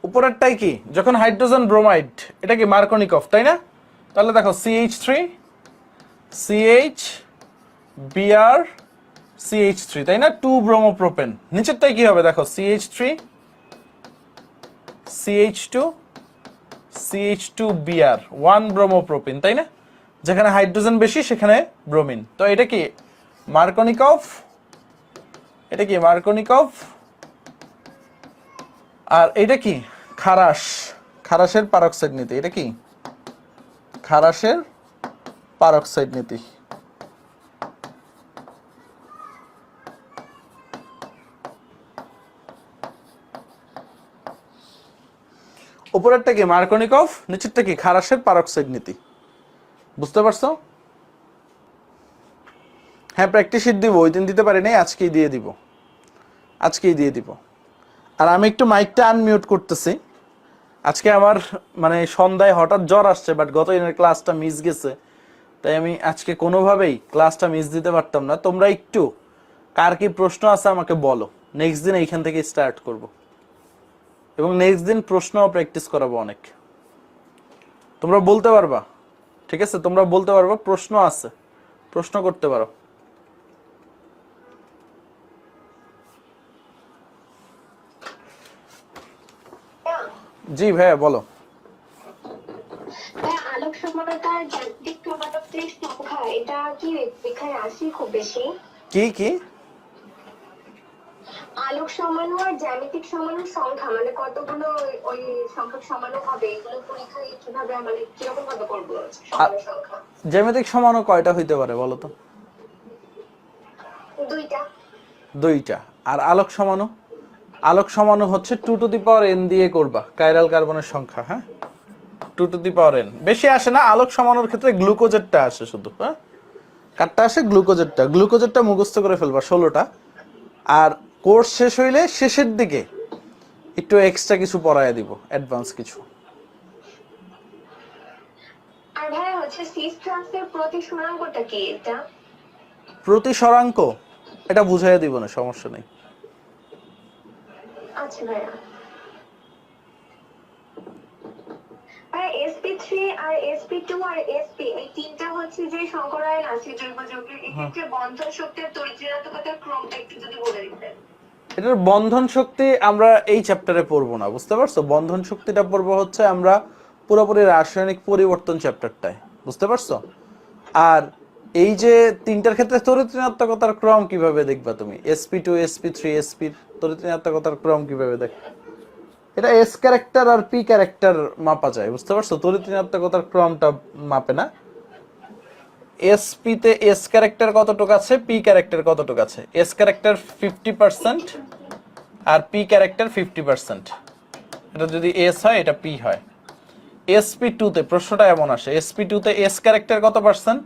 [SPEAKER 1] উপরেরটাই কি, যখন হাইড্রোজেন ব্রোমাইড, এটা কি মার্কনিকফ, তাই না? তাহলে দেখো CH3 CH Br CH3, তাই না? 2 ব্রোমোপ্রোপেন। নিচেরটাই কি হবে দেখো, CH3 CH2 CH2Br 1 ব্রোমোপ্রোপিন, তাই না? যেখানে হাইড্রোজেন বেশি সেখানে ব্রোমিন। তো এটা কি মার্কনিকফ, এটা কি মার্কনিকফ, আর এটা কি খারাসের পারক্সাইড নীতি। এটা কি খারাসের পারক্সাইড নীতি। উপরেরটা কি মার্কনিকফ, নিচেরটা কি খারাসের পারক্সাইড নীতি। বুঝতে পারছো? হ্যাঁ, প্র্যাকটিস শিট দিব, ওই দিন দিতে পারি নাই, আজকেই দিয়ে দিব। আর আমি একটু মাইকটা আনমিউট করতেছি। আজকে আমার মানে সন্ধ্যায় হঠাৎ জ্বর আসছে, বাট গত দিনের ক্লাসটা মিস গেছে, তাই আমি আজকে কোনোভাবেই ক্লাসটা মিস দিতে পারতাম না। তোমরা একটু কার কি প্রশ্ন আছে আমাকে বলো, নেক্সট দিন এইখান থেকে স্টার্ট করব, এবং নেক্সট দিন প্রশ্নও প্র্যাকটিস করাবো অনেক। তোমরা বলতে পারবা, ঠিক আছে? তোমরা বলতে পারবা, প্রশ্ন আছে, প্রশ্ন করতে পারো। জি ভাইয়া বলো।
[SPEAKER 2] আলোক সমানতার যান্ত্রিক ক্রমানুক্রমিক সংখ্যা, এটা কি এখানে আসি খুব বেশি?
[SPEAKER 1] কি
[SPEAKER 2] আলোক সমাণু আর জ্যামিতিক সমাণুর সংখ্যা, মানে কতগুলো ওই সংখ্যক সমাণু হবে, এগুলো পরীক্ষায় কিভাবে, মানে কিরকম ভাবে করবো সমাণু সংখ্যা?
[SPEAKER 1] জ্যামিতিক সমাণু কয়টা হইতে পারে বলো তো? দুইটা। আর আলোক সমাণু হচ্ছে 2 টু দি পাওয়ার n দিয়ে করবা, কাইরাল কার্বনের সংখ্যা। হ্যাঁ, 2 টু দি পাওয়ার n, বেশি আসে না। আলোক সমাণুর ক্ষেত্রে গ্লুকোজেরটা আসে শুধু। হ্যাঁ, কারটা আসে গ্লুকোজেরটা মুখস্থ করে ফেলবা 16টা। আর কোর্স শেষ হইলে শেষের দিকে একটু এক্সট্রা কিছু পড়ায় দিব, অ্যাডভান্স কিছু।
[SPEAKER 2] আর ভাই হচ্ছে সিস ট্রান্সের প্রতিসরাঙ্কটা কি? এটা
[SPEAKER 1] প্রতিসরাঙ্ক এটা বুঝাইয়া দিব না, সমস্যা নেই।
[SPEAKER 2] আচ্ছা ভাইয়া। sp3 আর sp2 আর sp, এই তিনটা হচ্ছে যে সংকরায়ন আছে জৈব যৌগের, এক্ষেত্রে বন্ধন শক্তি আর তড়িৎ ঋণাত্মকতার ক্রমটা একটু যদি বলে দিতেন।
[SPEAKER 1] এটার বন্ধন শক্তি আমরা এই চ্যাপ্টারে পড়বো না, বুঝতে পারছো? বন্ধন শক্তিটা পড়বো হচ্ছে আমরা পুরোপুরি রাসায়নিক পরিবর্তন চ্যাপ্টারটায়, বুঝতে পারছো? আর এই যে তিনটার ক্ষেত্রে তড়িৎ ঋণাত্মকতার ক্রম কিভাবে দেখবা তুমি, sp2 sp3 sp তড়িৎ ঋণাত্মকতার ক্রম কিভাবে দেখবা? এটা এস ক্যারেক্টার আর পি ক্যারেক্টার মাপা যায়, বুঝতে পারছো? তড়িৎ ঋণাত্মকতার ক্রমটা মাপে না। এসপি তে এস ক্যারেক্টার কতটুকু আছে, পি ক্যারেক্টার কতটুকু আছে। এস ক্যারেক্টার 50% আর পি ক্যারেক্টার 50%। এটা যদি এস হয় এটা পি হয়। sp2 তে প্রশ্নটা এমন আসে, sp2 তে এস ক্যারেক্টার কত পার্সেন্ট,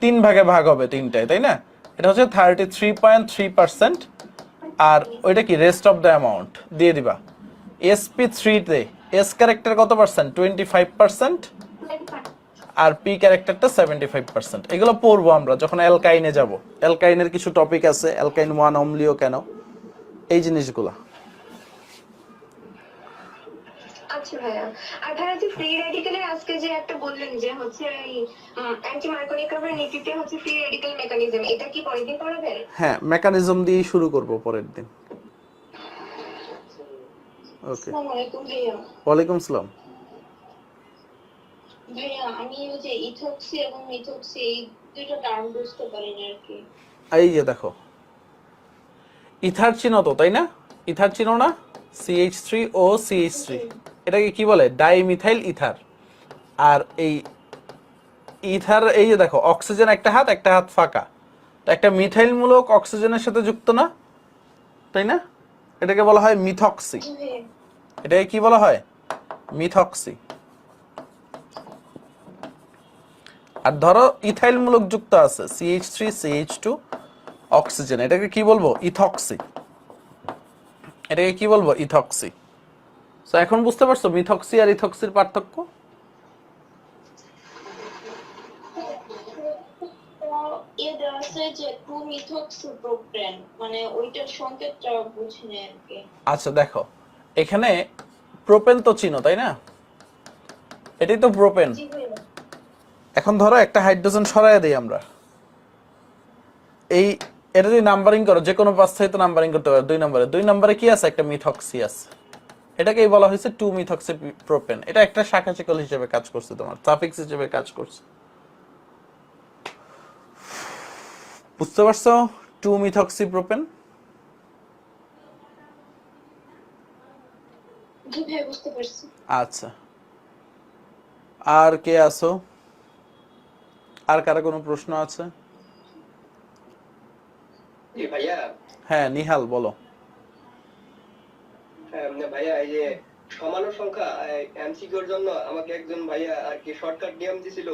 [SPEAKER 1] তিন ভাগে ভাগ হবে তিনটায়, তাই না? এটা হচ্ছে 33.3%। আর ওইটা কি রেস্ট অফ দ্য অ্যামাউন্ট দিয়ে দিবা। SP3 তে এস ক্যারেক্টার কত পার্সেন্ট? 25%। আর পি ক্যারেক্টারটা 75%। এগুলো পড়বো আমরা যখন অ্যালকাইনে যাব। অ্যালকাইনের কিছু টপিক আছে, অ্যালকাইন 1 অম্লীয় কেন, এই জিনিসগুলো।
[SPEAKER 2] আচ্ছা ভাইয়া, আর ভাইয়া যে ফ্রি রেডিক্যালের আজকে যে একটা বললেন যে হচ্ছে এই অ্যান্টি মার্কোনিকামের নীতিতে হচ্ছে ফ্রি রেডিক্যাল মেকানিজম, এটা কি পরের দিন পড়াবেন?
[SPEAKER 1] হ্যাঁ, মেকানিজম দিয়েই শুরু করব পরের দিন। ওকে,
[SPEAKER 2] আসসালামু আলাইকুম ভাইয়া।
[SPEAKER 1] ওয়ালাইকুম আসসালাম।
[SPEAKER 2] ভাইয়া আমি ওই যে ইথক্সি এবং মিথক্সি এই দুটো টার্ম বুঝতে পারি না আর কি।
[SPEAKER 1] এই যে দেখো, ইথার চিনো তো, তাই না? ইথার চিনো না? CH3O CH3, এটাকে কি বলে? Dimethyl ether. আর এই ইথার, এই যে দেখো অক্সিজেন একটা হাত ফাঁকা, তো একটা মিথাইল মূলক অক্সিজেনের সাথে যুক্ত না, তাই না? এটাকে বলা হয় মিথক্সি। এটাকে কি বলা হয়? মিথক্সি। আর ধরো ইথাইল মূলক যুক্ত আছে CH3 CH2 অক্সিজেন, এটাকে কি বলবো? ইথক্সি। এটাকে কি বলবো? ইথক্সি। সো এখন বুঝতে পারছো মিথক্সি আর ইথক্সির পার্থক্য? আচ্ছা দেখো, এখানে প্রোপেন তো চিনো, তাই না? এটাই তো প্রোপেন। এখন ধরো একটা হাইড্রোজেন সরাইয়া দিই আমরা, এই এটা যদি নাম্বারিং করো, যে কোনো 5 থেকে তো নাম্বারিং করতে পারো। 2 নম্বরে কি আছে? একটা মিথক্সি আছে। এটাকেই বলা হয়েছে 2 মিথক্সি প্রোপেন। এটা একটা শাখা শিকল হিসেবে কাজ করছে, তোমার সাফিক্স হিসেবে কাজ করছে। বুঝতে পারছো? 2 মিথক্সি প্রোপেন। আচ্ছা, আর কে আছো? আর কারা কোনো প্রশ্ন আছে?
[SPEAKER 3] ভাইয়া।
[SPEAKER 1] হ্যাঁ নিহাল, বলো।
[SPEAKER 3] ভাইয়া এই যে সমান সংখ্যা এমসিকিউর জন্য আমাকে একজন ভাইয়া আর কি শর্টকাট নিয়ম দিছিল,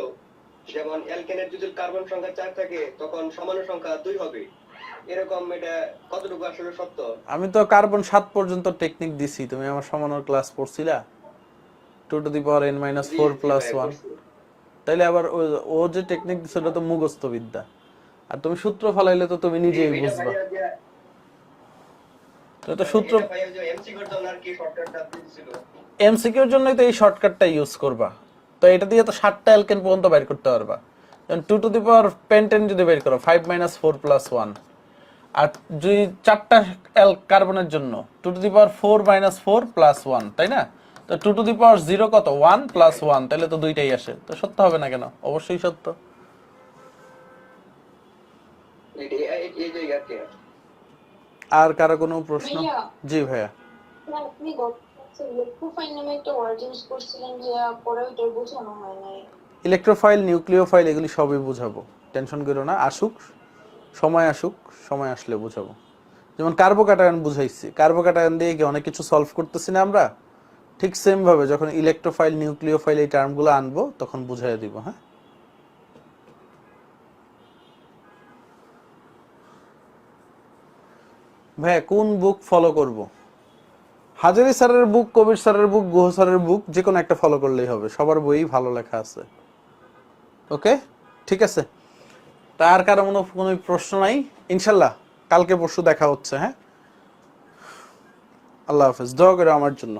[SPEAKER 3] যেমন অ্যালকেনের যদি কার্বন সংখ্যা 4 থাকে তখন সমান সংখ্যা 2 হবে, এরকম। এটা কতটুকু আসলে সত্য?
[SPEAKER 1] আমি তো কার্বন 7 পর্যন্ত টেকনিক দিছি, তুমি আমার সমানোর ক্লাস পড়ছিলা? 2 টু দি পাওয়ার n - 4 + 1। তাইলে আবার ও যে টেকনিক দিছে ওটা তো মুখস্থ বিদ্যা, আর তুমি সূত্র ফলাইলে তো তুমি নিজেই বুঝবা। তো সূত্র এমসিকিউর জন্যই তো এই শর্টকাটটা ইউজ করবা। তো এটা দিয়ে তো 7টা অ্যালকেন পর্যন্ত বের করতে পারবা। যেমন 2 টু দি পাওয়ার পেন্টেন যদি বের করো 5 - 4 + 1, আর যদি 4টা কার্বনের জন্য 2 টু দি পাওয়ার 4 - 4 + 1, তাই না? তো 2 টু দি পাওয়ার 0 কত? 1 + 1, তাহলে তো দুইটাই আসে। তো সত্য হবে না কেন? অবশ্যই সত্য। আর কারো কোনো প্রশ্ন? জি ভাইয়া।
[SPEAKER 2] আপনি ইলেকট্রোফাইল নামে একটা ওয়ার্ড ইউজ করছিলেন যে পরে ওইটা বোঝানো হয় নাই।
[SPEAKER 1] ইলেকট্রোফাইল, নিউক্লিওফাইল এগুলি সবই বুঝাবো, টেনশন করো না। সময় আসলে বুঝাবো। যেমন কার্বোক্যাটায়ন বুঝাইছি, কার্বোক্যাটায়ন দিয়ে কি অনেক কিছু সলভ করতেছি না আমরা? ঠিক সেম ভাবে যখন ইলেকট্রোফাইল, নিউক্লিওফাইল এই টার্মগুলো আনবো তখন বুঝাই দিব। হ্যাঁ, ভাইয়া কোন বুক ফলো করব? হাজারি স্যারের বুক, কবির স্যারের বুক, গুহ স্যারের বুক, যে কোনো একটা ফলো করলেই হবে। সবার বইই ভালো লেখা আছে। ওকে, ঠিক আছে। তার কারো কোনো প্রশ্ন নাই? ইনশাল্লাহ কালকে পরশু দেখা হচ্ছে। হ্যাঁ, আল্লাহ হাফেজ। দোয়া করে আমার জন্য।